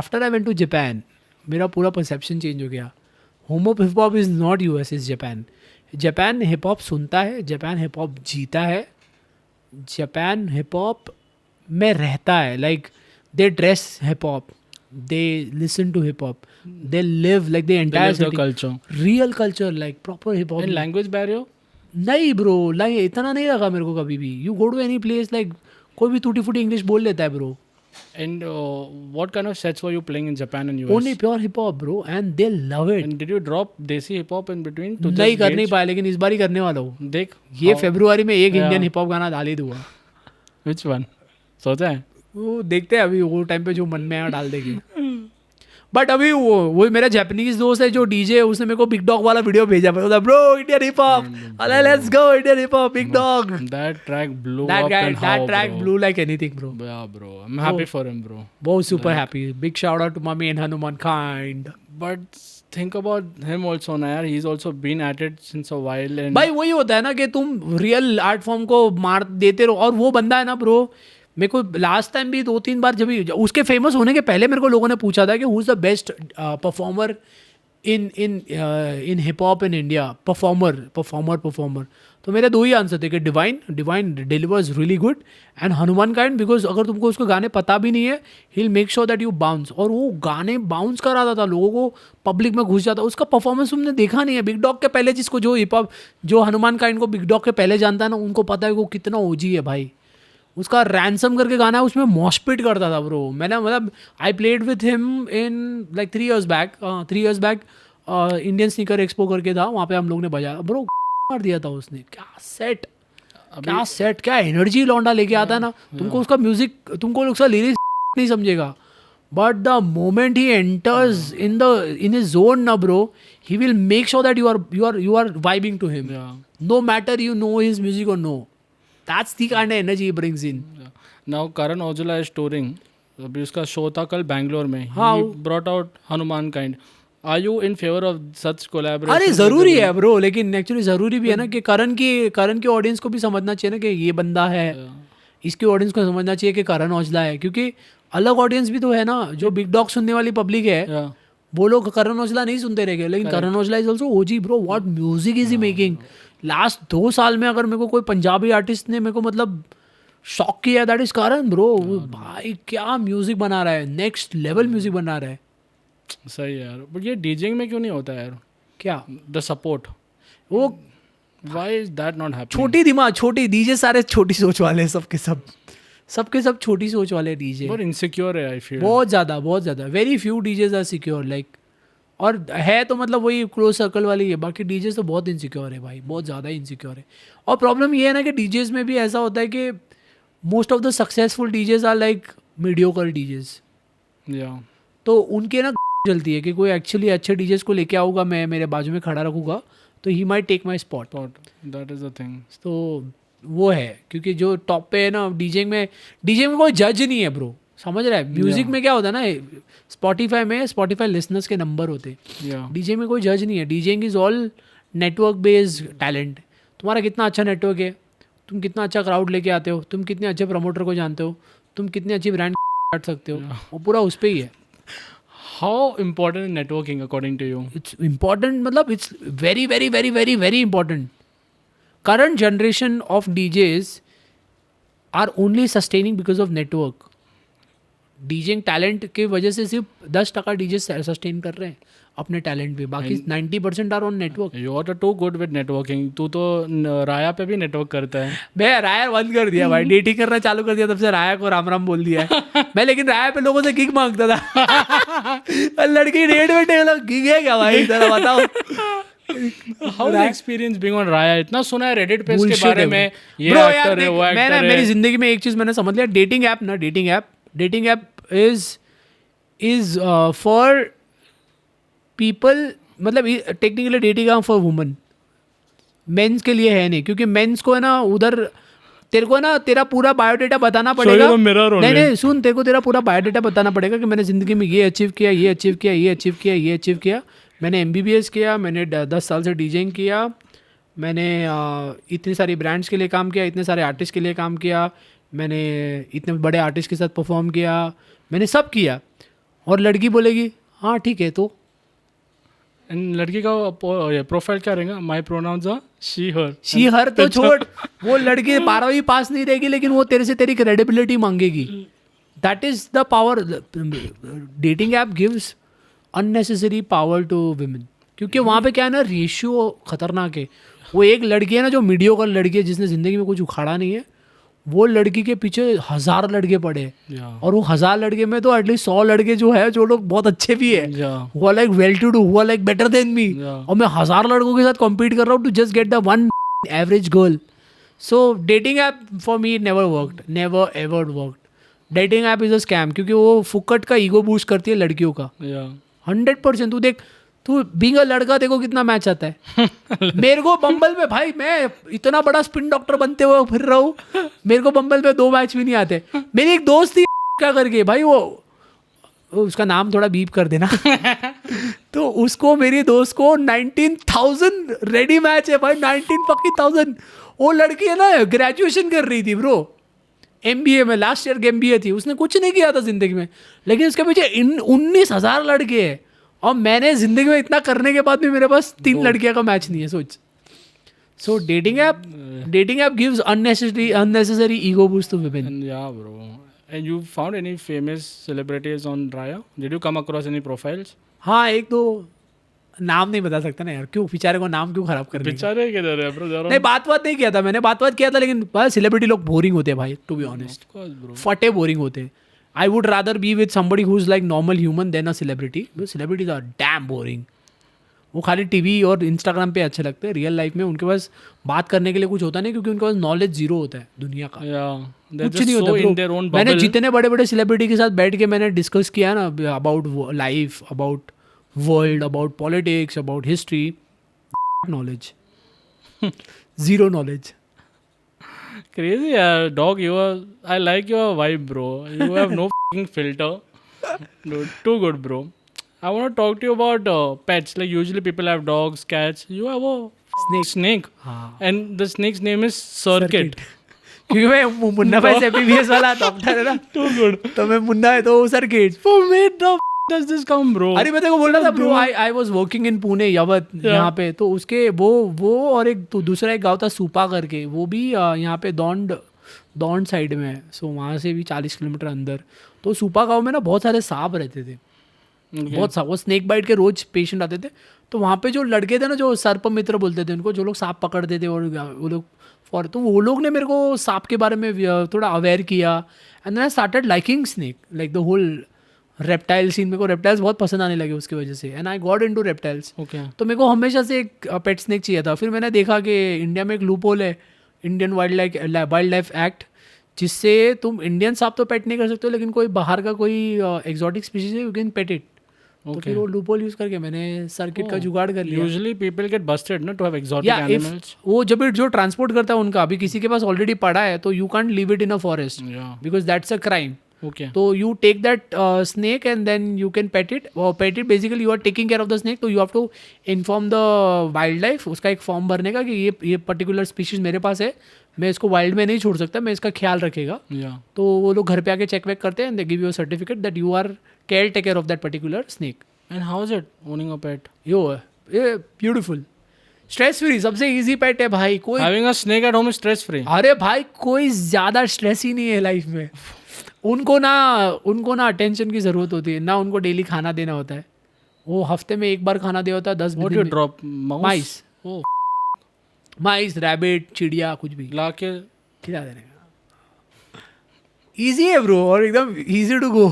after I went to Japan, मेरा पूरा perception change हो गया. Home of hip hop is not US, is Japan. Japan hip hop सुनता है, जापान हिप हॉप जीता है, जापान हिप हॉप में रहता है. Like they dress hip hop, they listen to hip hop, they live like they entire culture. Real culture like proper hip hop. And language barrier? नहीं bro, like इतना नहीं लगा मेरे को कभी भी. You go to any place like कोई भी टूटी फूटी इंग्लिश बोल लेता है bro. And what kind of sets were you playing in Japan and US? Only pure hip hop bro, and they love it. And did you drop desi hip hop in between to नहीं just कर नहीं gauge? पाया, लेकिन इस बार ही करने वाला हूँ. देख ये how- फरवरी में एक Yeah. इंडियन हिप हॉप गाना डाल ही दूंगा. which one? सोचा है? वो देखते हैं अभी, वो टाइम पे जो मन में आया डाल देंगे. बट अभी वो मेरा जापानीज दोस्त है जो डीजे, उसने मेरे को बिग डॉग वाला वीडियो भेजा. ब्रो इंडियन हिप हॉप, अरे let's go Indian hip hop, big dog. That track blew That up guy, and how, that track bro. blew like anything, bro. Yeah, bro. I'm happy for him, bro. बहुत super happy. Big shout out to my main Hanuman Kind. But think about him also ना यार. He's also been at it since a while. And भाई वही होता है ना कि तुम रियल आर्ट फॉर्म को मार देते रहो. और वो बंदा है ना ब्रो, मेरे को लास्ट टाइम भी 2-3 बार जब उसके फेमस होने के पहले मेरे को लोगों ने पूछा था कि who is the best performer in hip hop in India. Performer तो मेरे 2 ही आंसर थे कि divine delivers really good, and Hanuman kind, because अगर तुमको उसके गाने पता भी नहीं है, ही will make sure that you bounce. और वो गाने बाउंस कराता था, लोगों को पब्लिक में घुस जाता. उसका परफॉर्मेंस तुमने देखा नहीं है. बिग डॉग के पहले, जिसको जो हिप हॉप, जो हनुमान काइंड को बिग डॉग के पहले जानता है ना, उनको पता है वो कितना ओजी है भाई. उसका रैंसम करके गाना है, उसमें मॉशपिट करता था ब्रो. मैंने मतलब I played with him in like 3 years back. Indian sneaker expo करके था, वहाँ पे हम लोग ने बजाया ब्रो. मार दिया था उसने. क्या सेट, क्या एनर्जी लौंडा लेके आता है ना. तुमको उसका म्यूजिक, तुमको उसका लिरिक्स नहीं समझेगा, but the moment he enters in his zone ना bro, he will make sure that you are vibing to him, no matter you know his music और no. That's the kind of energy he brings in. Now Karan Aujla is touring. अभी उसका show था कल बैंगलोर में. हाँ. He brought out Hanuman Kind. Are you in favor of such collaboration? अरे ज़रूरी है ब्रो, लेकिन एक्चुअली ज़रूरी भी है ना कि करण की ऑडियंस को भी समझना चाहिए ना कि ये बंदा है. इसकी ऑडियंस को समझना चाहिए कि करण औजला है, क्योंकि अलग ऑडियंस भी तो है ना. जो बिग डॉग सुनने वाली पब्लिक है, वो लोग करण औजला नहीं सुनते रहेंगे, लेकिन Karan Aujla is also OG bro. What music is he making. Last 2 साल में अगर मेरे को कोई पंजाबी आर्टिस्ट ने मेरे को मतलब शॉक किया, दैट इज करण ब्रो. भाई क्या म्यूजिक बना रहा है, नेक्स्ट लेवल म्यूजिक बना रहा है. सही यार. बट ये डीजिंग में क्यों नहीं होता यार? क्या द सपोर्ट, वो why is that not happening? छोटी दिमाग, छोटी डीजे, सारे छोटी सोच वाले, सबके सब छोटी सोच वाले डीजे. बहुत इनसिक्योर है आई फील. बहुत ज़्यादा. Very few DJs are secure like, और है तो मतलब वही क्लोज सर्कल वाली है. बाकी डीजेस तो बहुत इनसिक्योर है भाई, बहुत ज़्यादा इनसिक्योर है. और प्रॉब्लम ये है ना कि डीजेस में भी ऐसा होता है कि most of the successful DJs are like mediocre DJs. तो उनके ना जलती है कि कोई एक्चुअली अच्छे डीजेस को लेके आऊँगा, मैं मेरे बाजू में खड़ा रखूँगा, तो he might take my spot. That is the thing. तो वो है, क्योंकि जो टॉप पे है ना डीजे में कोई जज नहीं है ब्रो. समझ रहा है. म्यूजिक में क्या होता है ना, स्पॉटिफाई लिसनर्स के नंबर होते हैं. डीजे में कोई जज नहीं है. DJing is all network based talent. तुम्हारा कितना अच्छा नेटवर्क है, तुम कितना अच्छा क्राउड लेके आते हो, तुम कितने अच्छे प्रमोटर को जानते हो, तुम कितनी अच्छी ब्रांड काट सकते हो, वो पूरा उस पर ही है. How important networking according to you? It's important, मतलब it's very very very very very important. current generation of DJs are only sustaining because of network. डीजिंग talent की वजह से सिर्फ 10% डीजे सस्टेन कर रहे हैं अपने टैलेंट पे, बाकी 90% are on network. You are too good with networking. तू तो राया पे भी नेटवर्क करता है. मैं राया बंद कर दिया भाई, डेटिंग करना चालू कर दिया, तब से राया को राम राम बोल दिया है मैं. लेकिन राया पे लोगों से गिग मांगता था लड़की डेट में टेबल गिग है क्या भाई, जरा बताओ. How is the experience being on Raya? इतना सुना है रेडिट पे इसके बारे में, ये एक्टर है वो एक्टर है. मेरी जिंदगी में एक चीज मैंने समझ लिया, dating app is for people, मतलब technically dating app for woman, men's के लिए है नहीं. क्योंकि मेंस को है ना उधर तेरे को ना तेरा पूरा बायोडाटा बताना पड़ेगा. नहीं सुन, तेरे को तेरा पूरा बायोडाटा बताना पड़ेगा कि मैंने ज़िंदगी में ये अचीव किया, ये अचीव किया, ये अचीव किया, ये अचीव किया. मैंने MBBS किया, मैंने 10 साल से डीजेइंग किया, मैंने इतनी सारी ब्रांड्स के लिए काम किया, इतने सारे आर्टिस्ट के लिए काम किया, मैंने इतने बड़े आर्टिस्ट के साथ परफॉर्म किया, मैंने सब किया. और लड़की बोलेगी हाँ ठीक है. तो लड़की का प्रोफाइल क्या रहेगा? माई प्रोनाउंस आर शी हर. तो छोड़, वो लड़की 12वीं पास नहीं रहेगी, लेकिन वो तेरे से तेरी क्रेडिबिलिटी मांगेगी. That is the power. Dating app gives unnecessary power to women. क्योंकि वहाँ पे क्या है ना, रेशियो खतरनाक है. वो एक लड़की है ना जो मीडियोकर लड़की है, जिसने ज़िंदगी में कुछ उखाड़ा नहीं है, वो लड़की के पीछे 1000 लड़के पड़े हैं। Yeah. और वो 1000 लड़के में तो एटलीस्ट 100 लड़के जो है जो लोग बहुत अच्छे भी है, Yeah. हुआ लाइक वेल टू डू, हुआ like better than me, Yeah. और मैं 1000 लड़कों के साथ कॉम्पीट कर रहा हूँ to just get the one average girl. So dating app for me never worked, never ever worked. Dating app is a scam, क्योंकि वो फुकट का ईगो बूस्ट करती है लड़कियों का. Yeah. 100%. तू देख, तू बीइंग अ लड़का देखो कितना मैच आता है. मेरे को बम्बल में भाई, मैं इतना बड़ा स्पिन डॉक्टर बनते हुए फिर रहा हूँ, मेरे को बम्बल में 2 मैच भी नहीं आते. मेरी एक दोस्त थी क्या करके भाई, वो उसका नाम थोड़ा बीप कर देना. तो उसको, मेरी दोस्त को 19,000 रेडी मैच है भाई, 19,000. वो लड़की है ना, ग्रेजुएशन कर रही थी ब्रो, MBA में, लास्ट ईयर MBA थी, उसने कुछ नहीं किया था जिंदगी में, लेकिन उसके पीछे 19,000 लड़के हैं. और मैंने जिंदगी में इतना करने के बाद भी मेरे पास 3 लड़कियां का मैच नहीं है, सोच. So dating app gives unnecessary ego boost to women. And yeah, bro. And you found any famous celebrities on Raya? Did you come across any profiles? हाँ, एक दो नाम नहीं बता सकता ना यार, क्यों बेचारे को नाम क्यों खराब करने का? बेचारे किधर है bro? नहीं, बात नहीं किया था मैंने, बात किया था, लेकिन सेलिब्रिटी लोग बोरिंग होते हैं भाई, to be honest. Of course, bro. फटे बोरिंग होते हैं. I would rather be with somebody who's like normal human than a celebrity. Because celebrities are damn boring. वो खाली टीवी और इंस्टाग्राम पे अच्छे लगते हैं. रियल लाइफ में उनके पास बात करने के लिए कुछ होता नहीं, क्योंकि उनके पास नॉलेज जीरो होता है दुनिया का. Yeah. They're कुछ just नहीं so होता in their own bro. मैंने bubble. जितने बड़े बड़े सेलिब्रिटी के साथ बैठ के मैंने डिस्कस किया ना about life, about world, about politics, about history, knowledge, zero knowledge. Crazy, yeah, dog. I like your vibe, bro. You have no fucking filter. Dude, too good, bro. I want to talk to you about pets. Like usually people have dogs, cats. You have a snake. हाँ. And the snake's name is Circuit. क्योंकि मैं मुन्ना भाई से MBBS वाला doctor है ना, Too good. तो मैं मुन्ना है तो circuit. For me, the does this come, bro? अरे मैं तेरे को बोल रहा था bro, I was working in Pune Yavat, यहाँ पे. तो उसके वो और एक तो दूसरा एक गाँव था सूपा करके, वो भी यहाँ पे दौंड साइड में है. सो वहाँ से भी 40 किलोमीटर अंदर. तो सूपा गाँव में ना बहुत सारे सांप रहते थे. Okay. बहुत सांप, वो स्नेक बाइट के रोज पेशेंट आते थे. तो वहाँ पे जो लड़के थे ना, जो सर्प मित्र बोलते थे उनको, जो लोग सांप पकड़ते थे, और वो लोग तो वो लोग ने मेरे को सांप के बारे में थोड़ा अवेयर किया. And then I started liking snake, like the whole reptile scene. मेरे को रेप्टाइल्स बहुत पसंद आने लगे उसकी वजह से, and I got into reptiles. Okay. तो मेरे को हमेशा से एक पेट स्नेक चाहिए था. फिर मैंने देखा कि इंडिया में एक लूप होल है, इंडियन वाइल्ड लाइफ एक्ट, जिससे तुम इंडियन सांप तो पेट नहीं कर सकते हो, लेकिन कोई बाहर का कोई एक्सोटिक स्पीशीज है, यू कैन पेट इट. तो फिर वो लूप होल यूज करके मैंने सर्किट का जुगाड़ कर लिया. Usually people get busted, no, to have exotic या animals. वो जब जो ट्रांसपोर्ट करता है उनका, अभी किसी के पास ऑलरेडी पड़ा है, तो you can't leave it in a forest, Yeah. Because that's a crime. Okay. तो you take that snake and then you can pet it. Pet it basically you are taking care of the snake. तो you have to inform the wildlife, उसका एक form भरने का कि ये particular species मेरे पास है, मैं इसको वाइल्ड में नहीं छोड़ सकता, मैं इसका ख्याल रखेगा. Yeah. तो वो लोग घर पे आके चेक वेक करते हैं, and they give you a certificate that you are care taker of that particular snake. And how is it owning a pet? ये ब्यूटीफुल, स्ट्रेस फ्री, सबसे इजी पेट है भाई. कोई Having a snake at home is stress free. अरे भाई कोई ज़्यादा stress ही नहीं है लाइफ में. उनको ना अटेंशन की ज़रूरत होती है, ना उनको डेली खाना देना होता है. वो हफ्ते में एक बार खाना दिया होता है, 10 What do you drop? Mouse? Mice, Oh, mice, rabbit, चिड़िया, कुछ भी ला के खिला देने का. इजी है ब्रो, और एकदम इजी टू गो.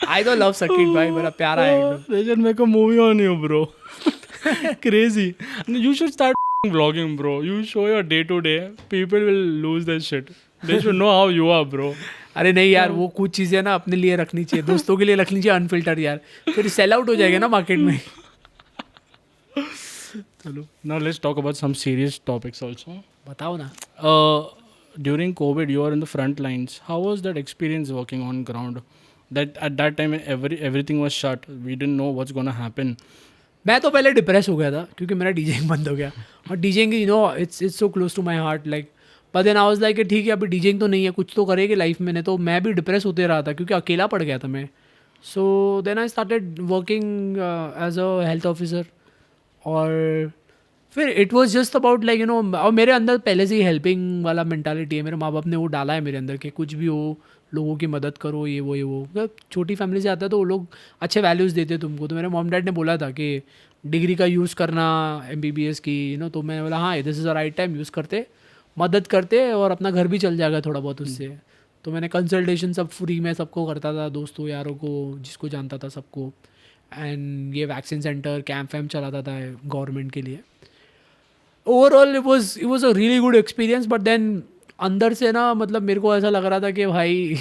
आई तो लव सर्किट भाई, मेरा प्यारा है एकदम. They should make a movie on you, bro. Crazy. You should start vlogging, bro. You show your day to day. People will lose their shit. They should know how you are, bro. अरे नहीं यार, वो कुछ चीज़ें ना अपने लिए रखनी चाहिए, दोस्तों के लिए रखनी चाहिए अनफिल्टर यार, फिर सेल आउट हो जाएगा ना मार्केट में. Hello. Now let's talk about some serious topics also. बताओ ना. During COVID, you were in the front lines. How was that experience working on ground? That at that time everything was shut. We didn't know what's gonna happen. मैं तो पहले depress हो गया था क्योंकि मेरा डीजेइंग बंद हो गया. और DJing it's so close to my heart, like but then I was like ठीक है, अभी डीजेइंग तो नहीं है, कुछ तो करेगी लाइफ में. तो मैं भी डिप्रेस होते रहा था क्योंकि अकेला पड़ गया था मैं. So then I started working as a health officer. और फिर it was just about like और मेरे अंदर पहले से ही हेल्पिंग वाला मेंटालिटी है. मेरे माँ बाप ने वो डाला है मेरे अंदर कि कुछ भी हो, लोगों की मदद करो, ये वो. मतलब छोटी फैमिली से आता है तो वो लोग अच्छे वैल्यूज़ देते हैं तुमको. तो मेरे मॉम डैड ने बोला था कि डिग्री का यूज़ करना MBBS की, तो मैंने बोला हाँ, this is a right time, use करते. मदद करते और अपना घर भी चल जाएगा थोड़ा बहुत उससे। तो मैंने कंसल्टेशन सब फ्री में सबको करता था, दोस्तों यारों को जिसको जानता था सबको। एंड ये वैक्सीन सेंटर कैंप वैम्प चलाता था गवर्नमेंट के लिए। Overall it was a really good experience. But then अंदर से ना मतलब मेरे को ऐसा लग रहा था कि भाई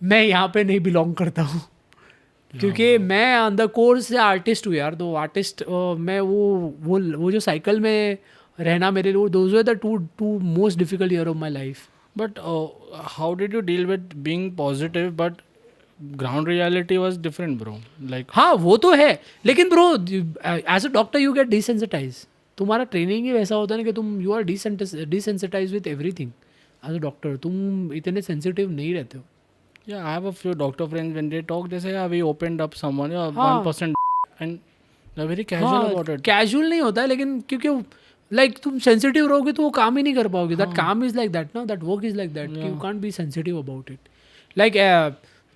मैं यहाँ पे नहीं बिलोंग करता हूँ, क्योंकि मैं अंदर कोर्स से आर्टिस्ट हूँ यार। तो आर्टिस्ट मैं वो जो साइकिल में रहना मेरे लिए, those were the two most difficult year of my life. But how did you deal with being positive but ground reality was different, bro? Like, हाँ वो तो है, लेकिन bro as a doctor you get desensitize. तुम्हारा training ही वैसा होता है ना कि तुम you are desensitize with everything. As a doctor तुम इतने सेंसिटिव नहीं रहते हो। yeah, I have a few doctor friends. When they talk, they say, "Yeah, we opened up someone, yeah, हाँ. 1%," and they're very casual about it. Casual नहीं होता है, लेकिन क्योंकि लाइक तुम सेंसिटिव रहोगे तो वो काम ही नहीं कर पाओगे। दैट काम इज लाइक दैट ना, that work is like that, you can't be sensitive about it. Like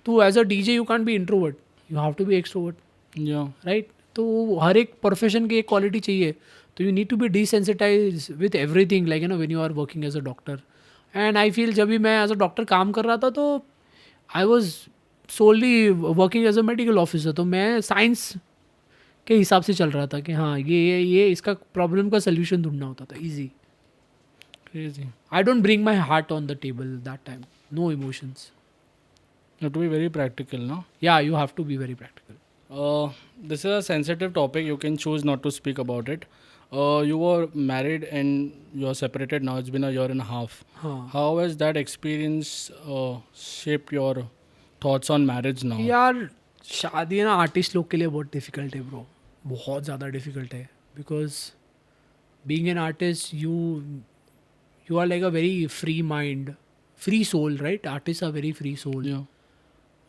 तू as a DJ you can't be introvert, you have to be extrovert, Yeah, right. तो हर एक प्रोफेशन की एक quality चाहिए। तो you need to be desensitize with everything, like you know when you are working as a doctor. And I feel जब भी मैं एज अ डॉक्टर काम कर रहा था तो I was solely working as a medical officer. तो मैं साइंस के हिसाब से चल रहा था कि हाँ ये इसका प्रॉब्लम का सोल्यूशन ढूंढना होता था, easy. crazy. I don't bring my heart on the table that time, no emotions. You have to be very practical, no? Yeah you have to be very practical. This is a sensitive topic. You can choose not to speak about it. You were married and you are separated now. It's been a year and a half. हाँ How has that experience shaped your thoughts on marriage now? यार, शादी ना artist लोग के लिए बहुत difficult है bro, बहुत ज़्यादा डिफ़िकल्ट है। Because being an artist you are like a very free mind, free soul, right. Artist are very free soul. Yeah.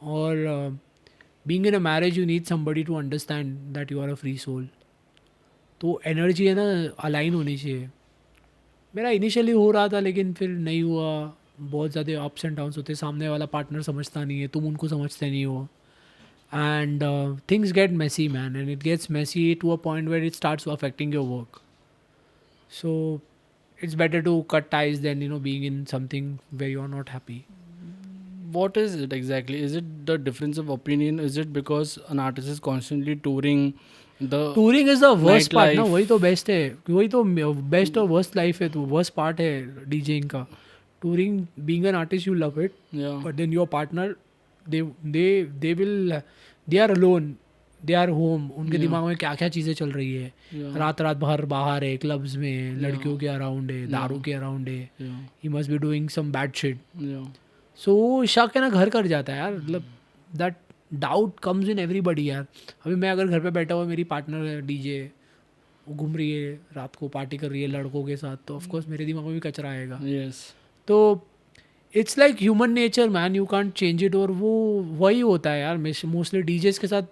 और being in a marriage you need somebody to understand that you are a free soul. तो energy है ना align होनी चाहिए। मेरा initially हो रहा था लेकिन फिर नहीं हुआ। बहुत ज़्यादा अप्स एंड डाउन्स होते, सामने वाला पार्टनर समझता नहीं है, तुम उनको समझते नहीं हो। And things get messy man, and it gets messy to a point where it starts affecting your work. So it's better to cut ties than being in something where you're not happy. What is it exactly? Is it the difference of opinion? Is it because an artist is constantly touring? Touring is the worst part ना, nightlife? वही तो best है, वही तो best और worst life है, तो worst part है डीजेइंग का। Touring, being an artist you love it, Yeah. But then your partner they are alone, they are home. उनके दिमाग में क्या क्या चीज़ें चल रही है, Yeah. रात रात भर बाहर है, क्लब्स में है, लड़कियों के अराउंड है, दारू के अराउंड है, Yeah. He must be doing some bad shit. Yeah. So शक है ना, घर कर जाता है यार। मतलब that doubt comes in everybody यार। अभी मैं अगर घर पे बैठा हुआ, मेरी पार्टनर है डीजे, वो घूम रही है रात को, पार्टी कर रही है लड़कों के साथ, तो ऑफकोर्स मेरे दिमाग में भी कचरा आएगा। Yes. तो it's like human nature man, you can't change it. और वो वही होता है यार मोस्टली डीजेस के साथ।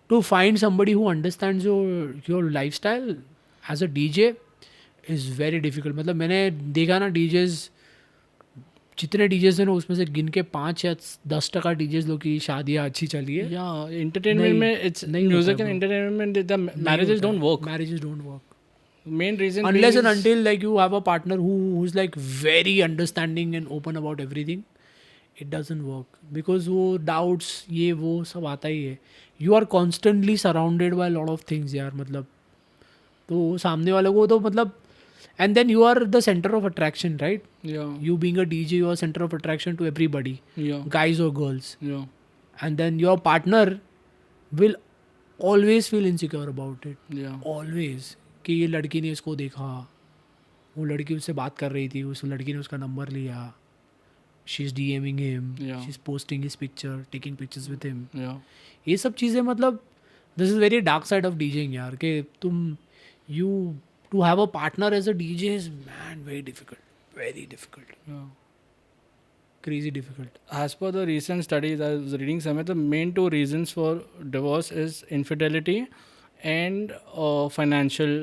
To find somebody who understands your lifestyle as a DJ is very difficult. मतलब मैंने देखा ना, डीजेस जितने डीजेस हैं ना, उसमें से गिन के 5 या 10% डीजेस लोग की शादियाँ अच्छी चली है। Yeah. Entertainment में it's नहीं होता music है and bro। entertainment the marriages don't work. Marriages don't work. Main reason Unless being and is- until like you have a partner who's like very understanding and open about everything, it doesn't work. Because वो doubts ये वो सब आता ही है। You are constantly surrounded by a lot of things यार। मतलब तो सामने वाले को तो मतलब, and then you are the center of attraction, right? Yeah. You being a DJ, you are center of attraction to everybody, Yeah. guys or girls. Yeah. And then your partner will always feel insecure about it. Yeah. Always. कि ये लड़की ने इसको देखा, वो लड़की उससे बात कर रही थी, उस लड़की ने उसका नंबर लिया, she is DMing him, Yeah. She is posting his picture, taking pictures with him. Yeah. ये सब चीज़ें मतलब this is very dark side of DJing यार। कि तुम you to have a partner as a DJ is man very difficult, Yeah. Crazy difficult. As per the recent studies, I was reading somewhere, the main 2 reasons for divorce is infidelity and financial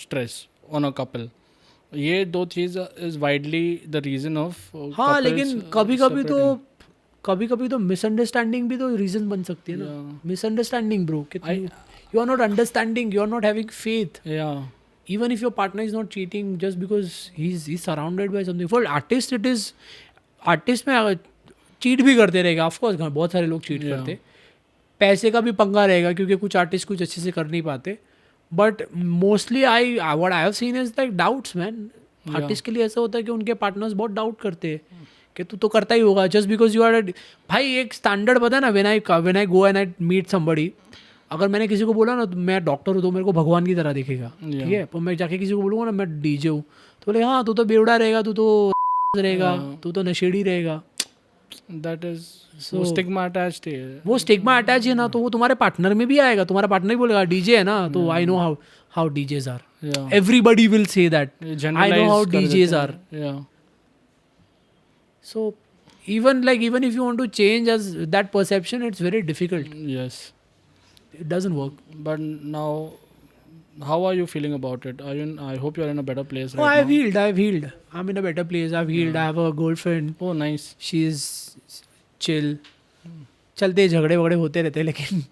stress on a couple. ये 2 चीज़ is widely the reason of हाँ, couples, लेकिन कभी separating. कभी तो misunderstanding भी तो reason बन सकती है ना। Yeah. मिसअंडरस्टैंडिंग ब्रो, कि you are not understanding, you are not having faith. Yeah. even if your partner is not cheating just because he's surrounded by something. For artist it is, artist में cheat भी करते रहेगा, of course बहुत सारे लोग cheat करते, पैसे का भी पंगा रहेगा क्योंकि कुछ आर्टिस्ट कुछ अच्छे से कर नहीं पाते. But mostly what I have seen is like doubts, man. Artist के लिए ऐसा होता है कि उनके पार्टनर्स बहुत डाउट करते हैं कि तू तो करता ही होगा जस्ट बिकॉज यू आर. भाई एक स्टैंडर्ड पता है ना, when I go and I meet somebody, अगर मैंने किसी को बोला ना तो मैं डॉक्टर हूँ तो मेरे को भगवान की तरह दिखेगा, ठीक है. पर मैं जाके किसी को बोलूँगा ना मैं डीजे हूँ तो बोले हाँ तू तो बेवड़ा रहेगा, तू तो रहेगा, तू तो नशेड़ी रहेगा. दैट इज वो स्टिग्मा अटैच्ड है. वो स्टिग्मा अटैच है ना, तो वो तुम्हारे पार्टनर में भी आएगा. तुम्हारा पार्टनर ही बोलेगा डीजे है ना, तो I know how DJs are. Everybody will say that. I know how DJs are. Yeah. So even if you want to change as that perception, it's very difficult. Yes. It doesn't work. But now, how are you feeling about it? I hope you are in a better place right now. I've healed. I'm in a better place. I've healed. I have a girlfriend. Oh, nice. She's chill. चलते झगड़े वगड़े होते रहते लेकिन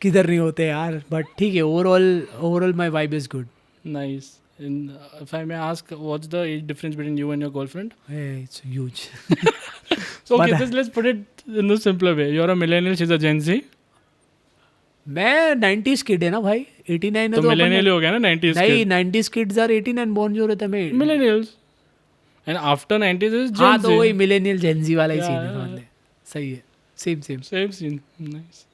किधर नहीं होते यार. But ठीक है, overall my vibe is good. Nice. And if I may ask, what's the age difference between you and your girlfriend? Hey, it's huge. So okay, let's put it in a simpler way. You're a millennial, she's a Gen Z. मैं 90s kid है ना भाई. 89 है तो millennial हो गया ना 90s नहीं, 90s kids are 89 born जो रहता है मैं millennials. And after 90s is Gen Z. हाँ तो वही millennial Gen Z वाला ही सीन है. मान ले सही है. Same scene. Nice.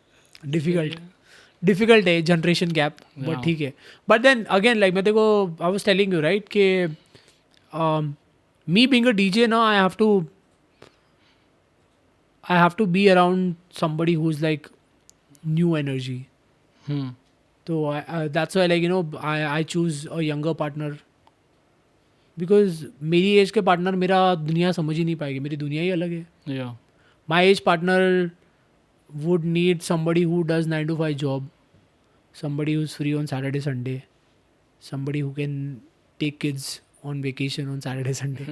डिफिकल्ट है जनरेशन गैप, बट ठीक है. बट देन अगेन लाइक मैं देखो I was telling you right कि मी बीइंग अ डीजे ना I have to be around somebody who is like new energy. तो that's why like you know I choose a younger partner because मेरी age के partner मेरा दुनिया समझ ही नहीं पाएगी. मेरी दुनिया ही अलग है. My age partner would need somebody who does 9 to 5 job, somebody who's free on Saturday Sunday, somebody who can take kids on vacation on Saturday Sunday.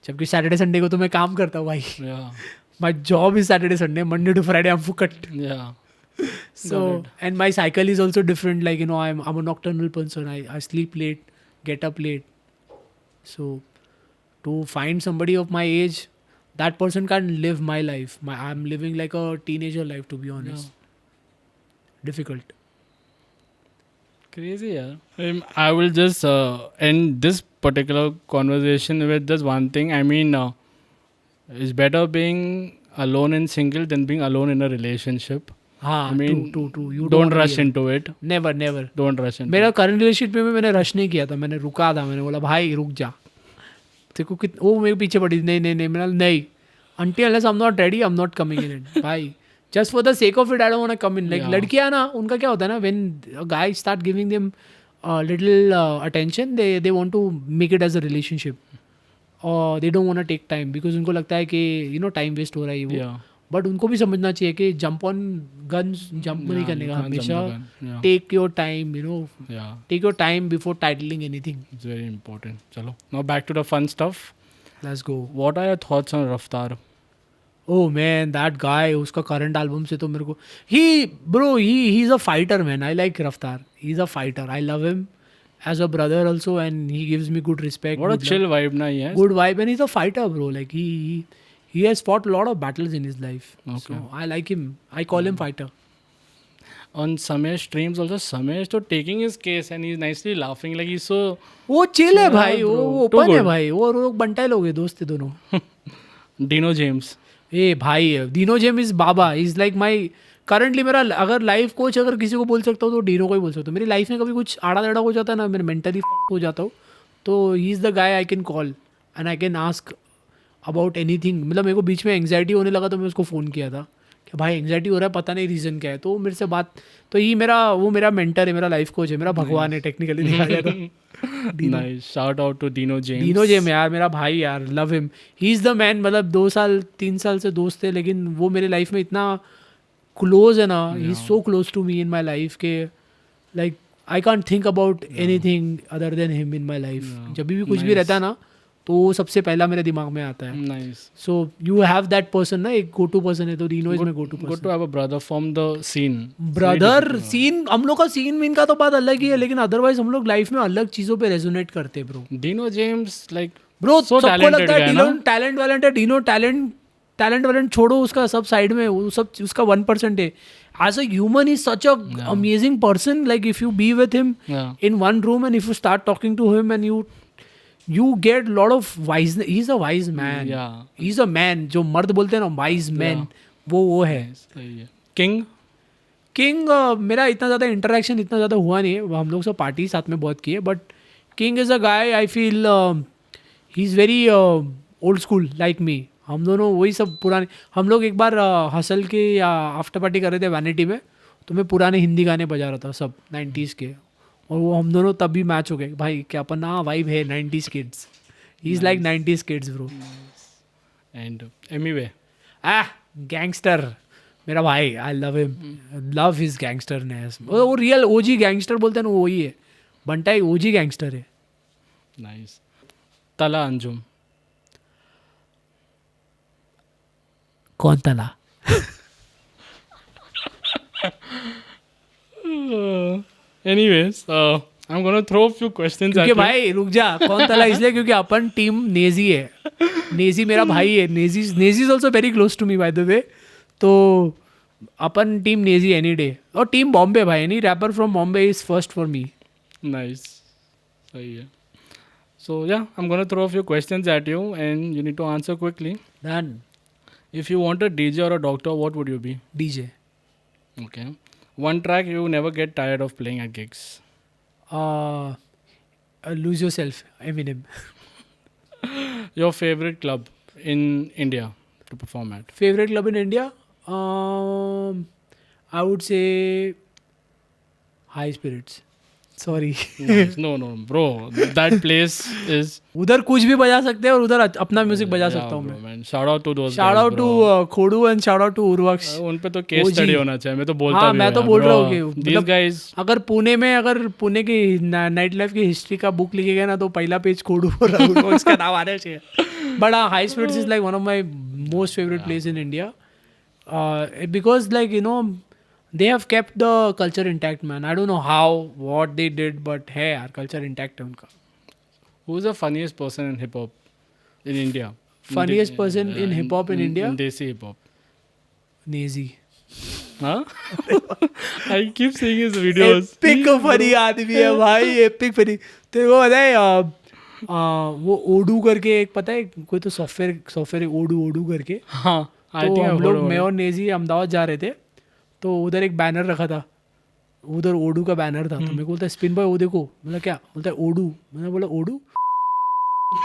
जबकि Saturday Sunday को तो मैं काम करता हूँ भाई. My job is Saturday Sunday, Monday to Friday I'm fukat. So and my cycle is also different. Like you know I'm a nocturnal person. I sleep late, get up late. So to find somebody of my age, that person can't live my life. I'm living like a teenager life, to be honest. Difficult. Crazy, yeah. I will just end this particular conversation with just one thing. I mean, it's better being alone and single than being alone in a relationship. I mean, true. You don't rush into it. Never. Don't rush into मेरा current relationship में मैंने rush नहीं किया था. मैंने रुका था. मैंने बोला भाई रुक जा. देखो वो मेरे पीछे पड़ी. नहीं नहीं until unless I'm not ready I'm not coming in it. भाई just for the sake of it I don't want to come in. Like लड़कियाँ ना उनका क्या होता है ना, when a guy start giving them little attention they want to make it as a relationship or they don't want to take time because उनको लगता है कि you know time waste हो रहा है वो. बट उनको भी समझना चाहिए कि जंप ऑन गन्स जंप नहीं करने का. हमेशा take your time, you know, take your time before titling anything. It's very important. चलो now back to the fun stuff. Let's go. What are your thoughts on Raftaar? Oh man, that guy, उसका current album से तो मेरे को he is a fighter man. I like Raftaar. He is a fighter. I love him as a brother also and he gives me good respect. What a chill vibe na he has. Good vibe and he's a fighter bro. Like he has fought a lot of battles in his life. Okay. So I like him. I call him fighter. On Samesh streams also, Samesh तो taking his case and he's nicely laughing like he's so. वो chill है भाई. वो open है भाई. वो लोग बंटाई लोग हैं, दोस्त है दोनों. Dino James. ए भाई, Dino James is Baba. He's like my currently मेरा अगर लाइफ कोच अगर किसी को बोल सकता हूँ तो डीनो को ही बोल सकता हूँ. मेरी लाइफ में कभी कुछ आड़ा टेढ़ा हो जाता है ना, मैं मेंटली हो जाता हूँ, तो ही is the guy I can call and I can ask about anything. मतलब मेरे को बीच में एंग्जाइटी होने लगा तो मैं उसको फ़ोन किया था कि भाई एंग्जाइटी हो रहा है, पता नहीं रीज़न क्या है. तो मेरे से बात, तो ये मेरा मेंटर है, मेरा लाइफ कोच है, मेरा भगवान है टेक्निकली देखा जाए तो. Shout out to Dino James. Dino James यार मेरा भाई यार, love him. He is the man. मतलब 2-3 साल से दोस्त थे, लेकिन वो मेरे लाइफ में इतना क्लोज है ना. He is so close to me in my life के like I can't think about anything other than him in my life. जब भी कुछ भी रहता है ना, तो वो सबसे पहला मेरे दिमाग में आता है. Nice. So you have that person ना, एक गो टू पर्सन है, तो रीनो is my go to Good person. to have a brother from the scene. Brother scene, हम लोग का सीन मीन का तो बात अलग ही है, लेकिन अदरवाइज हम लोग लाइफ में अलग चीज़ों पे रेजोनेट करते हैं bro. Dino James, like, bro so सबको talented लगता है guy, डीनो ना? टैलेंट वैलेंट है. डीनो टैलेंट वैलेंट छोड़ो, उसका सब साइड में, वो सब उसका 1% है. As a human is such a amazing person. Like if you be with him Yeah. in one room and if you start talking to him and you get lot of wise, he's a wise man. Yeah. He's a man, जो मर्द बोलते हैं ना wise man, वो है. सही है. King. King मेरा इतना ज़्यादा इंटरेक्शन इतना ज़्यादा हुआ नहीं है. हम लोग सब पार्टी साथ में बहुत की है, but king is a guy, I feel he is very old school like me. हम दोनों वही सब पुराने, हम लोग एक बार हसल के या आफ्टर पार्टी कर रहे थे वैनिटी में, तो मैं पुराने हिंदी गाने बजा रहा था सब 90s के, और वो हम दोनों तब भी मैच हो गए. भाई क्या अपन ना वाइब है 90s kids. He is like 90s kids bro. And Emiwe. Gangster मेरा भाई, I love him, love his gangsterness. वो रियल ओजी गैंगस्टर बोलते हैं ना, वो वही है. बंटा एक ओजी गैंगस्टर है. Nice. Tala Anjum. कौन तला? Anyways, I'm gonna throw a few questions at क्योंकि you. भाई रुक जा, कौन तला इसलिए क्योंकि अपन टीम नेजी है. नेजी मेरा भाई है. Naezy is also very close to me by the way. तो अपन टीम नेजी एनी डे. और टीम बॉम्बे भाई, any rapper from Bombay is first for me. Nice. सही है. So yeah, I'm gonna throw a few questions at you and you need to answer quickly. Done. If you want a DJ or a doctor, what would you be? DJ. Okay. One track you never get tired of playing at gigs. Lose yourself, Eminem. Your favorite club in India to perform at? Favorite club in India? I would say High Spirits. Sorry. Nice. No, bro. That place is. उधर कुछ भी बजा सकते हैं और उधर अपना music बजा सकता हूँ bro, मैं. man. Shout out to those Shout guys, out to bro. Khodu and shout out to Urvaksh. उन पे तो केस OG. स्टडी होना चाहिए. मैं तो बोलता हाँ, भी मैं हूँ तो यार, बोल रहा bro. हूँ कि These मतलब guys. अगर पुणे की नाइट लाइफ की हिस्ट्री का बुक लिखेगा ना, तो पहला पेज खोडू और उर्वक्ष का नाम आना चाहिए. But High Spirits is like one of my most favourite place in India, because like you know they have kept the culture intact, man. I don't know how, what they did, but hey, our culture intact है उनका. Who's the funniest person in hip hop in India? Funniest person in hip hop in India? In Desi hip hop. Nezy. Huh? I keep seeing his videos. Epic funny आदमी है भाई, epic funny. तेरे को पता है वो ओडू करके एक, पता है कोई तो सॉफ्टवेयर ओडू करके. हाँ. I तो think हम I've लोग heard मैं about और नेजी अहमदाबाद जा रहे थे, तो उधर एक बैनर रखा था, उधर ओडू का बैनर था. तो मेरे को बोलता है स्पिन बॉय वो देखो. मतलब क्या? बोलता है ओडू. मैंने बोला ओडू.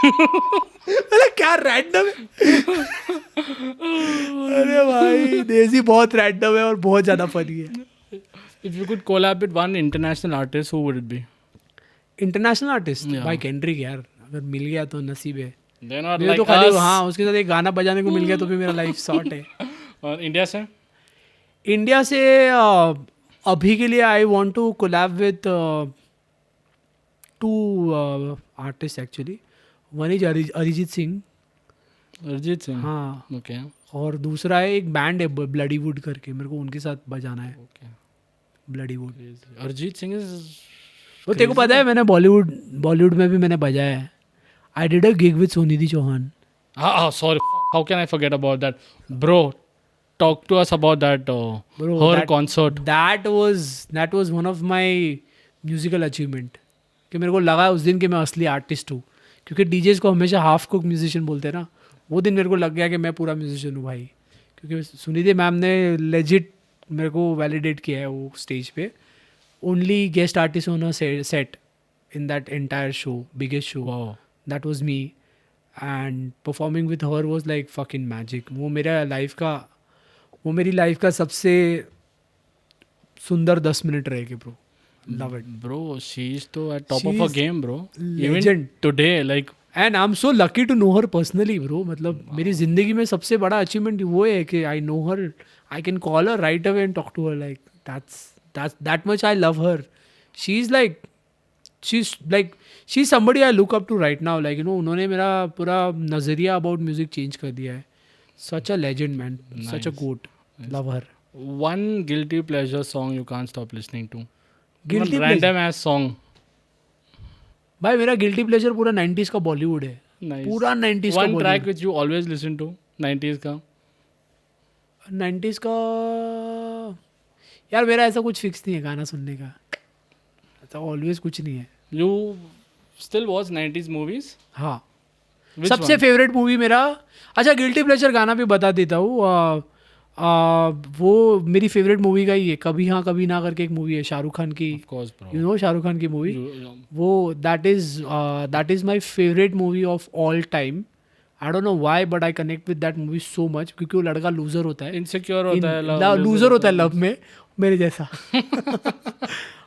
मतलब क्या रैंडम है. अरे भाई देसी बहुत रैंडम है और बहुत ज़्यादा फनी है. it. If you could collab with one international artist, who would it be? International artist Yeah. भाई केंड्रिक यार, अगर मिल गया तो नसीब है. They're not मेरे like तो खाली us. हाँ उसके साथ एक गाना बजाने को मिल गया तो भी मेरा लाइफ शॉर्ट है. और इंडिया से? इंडिया से अभी के लिए I want to collab with 2 artist actually. One is Arijit Singh. Arijit Singh. हाँ. Okay. और दूसरा है एक बैंड है ब्लडी वुड करके, मेरे को उनके साथ बजाना है. Okay. Bloody would. Arijit Singh is. वो तेरे को पता है मैंने बॉलीवुड में भी मैंने बजाया है. I did a gig with Sunidhi Chauhan. Sorry. How can I forget about that, bro? Talk to us about that. Bro, her concert. That was one of my musical achievement. कि मेरे को लगा उस दिन कि मैं असली आर्टिस्ट हूँ, क्योंकि डीजेस को हमेशा हाफ कुक म्यूजिशियन बोलते हैं ना. वो दिन मेरे को लग गया कि मैं पूरा म्यूजिशियन हूँ भाई, क्योंकि सुनिधि मैम ने लेजिट मेरे को वैलिडेट किया है वो स्टेज पे. Only guest artist on a set in that entire show, biggest show. Wow. That was me and performing with her was like fucking magic. वो मेरी लाइफ का सबसे सुंदर 10 मिनट रहेगी bro. Love it Bro, she's to at top of her She's game, bro. legend. Even today, like. And I am so lucky to know her personally bro. मतलब मेरी ज़िंदगी में सबसे बड़ा अचीवमेंट वो है कि I know her, I can call her right away and talk to her. Like that much I love her. She is like she is somebody I look up to right now, like you know उन्होंने मेरा पूरा नज़रिया about music change कर दिया है. Such a legend man, such a GOAT, love her. One guilty pleasure song you can't stop listening to. Guilty One random ass song. भाई मेरा guilty pleasure पूरा 90s का बॉलीवुड है. Nice. पूरा 90s का One track Bollywood. which you always listen to. 90s का. 90s का यार मेरा ऐसा कुछ फिक्स नहीं है गाना सुनने का, ऐसा ऑलवेज कुछ नहीं है. You still watch 90s movies? हाँ. Which सबसे one? फेवरेट मूवी मेरा, अच्छा गिल्टी प्लेजर गाना भी बता देता हूँ. वो मेरी फेवरेट मूवी का ही है, कभी हाँ कभी ना करके एक मूवी है शाहरुख खान की. Of course, bro. You know Shahrukh Khan की मूवी. You- वो that is my favourite movie of all time. I don't know why but I connect with that movie so much, क्योंकि वो लड़का लूजर होता है. Insecure होता है. लूजर होता है लव में, मेरे जैसा.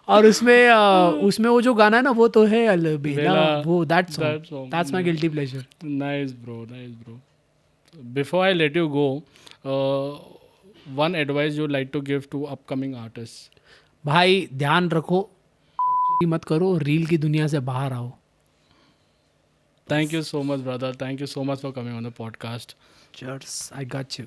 और उसमें वो जो गाना है ना, वो तो है अलबेला, बेला, वो that that song, song, that's my guilty pleasure. Nice, bro. Nice, bro. Before I let you go, one advice you'd like to give to upcoming artists. भाई ध्यान रखो, मत करो, रील की दुनिया से बाहर आओ. Thank you so much, brother. Thank you so much for coming on the podcast. Cheers, I got you.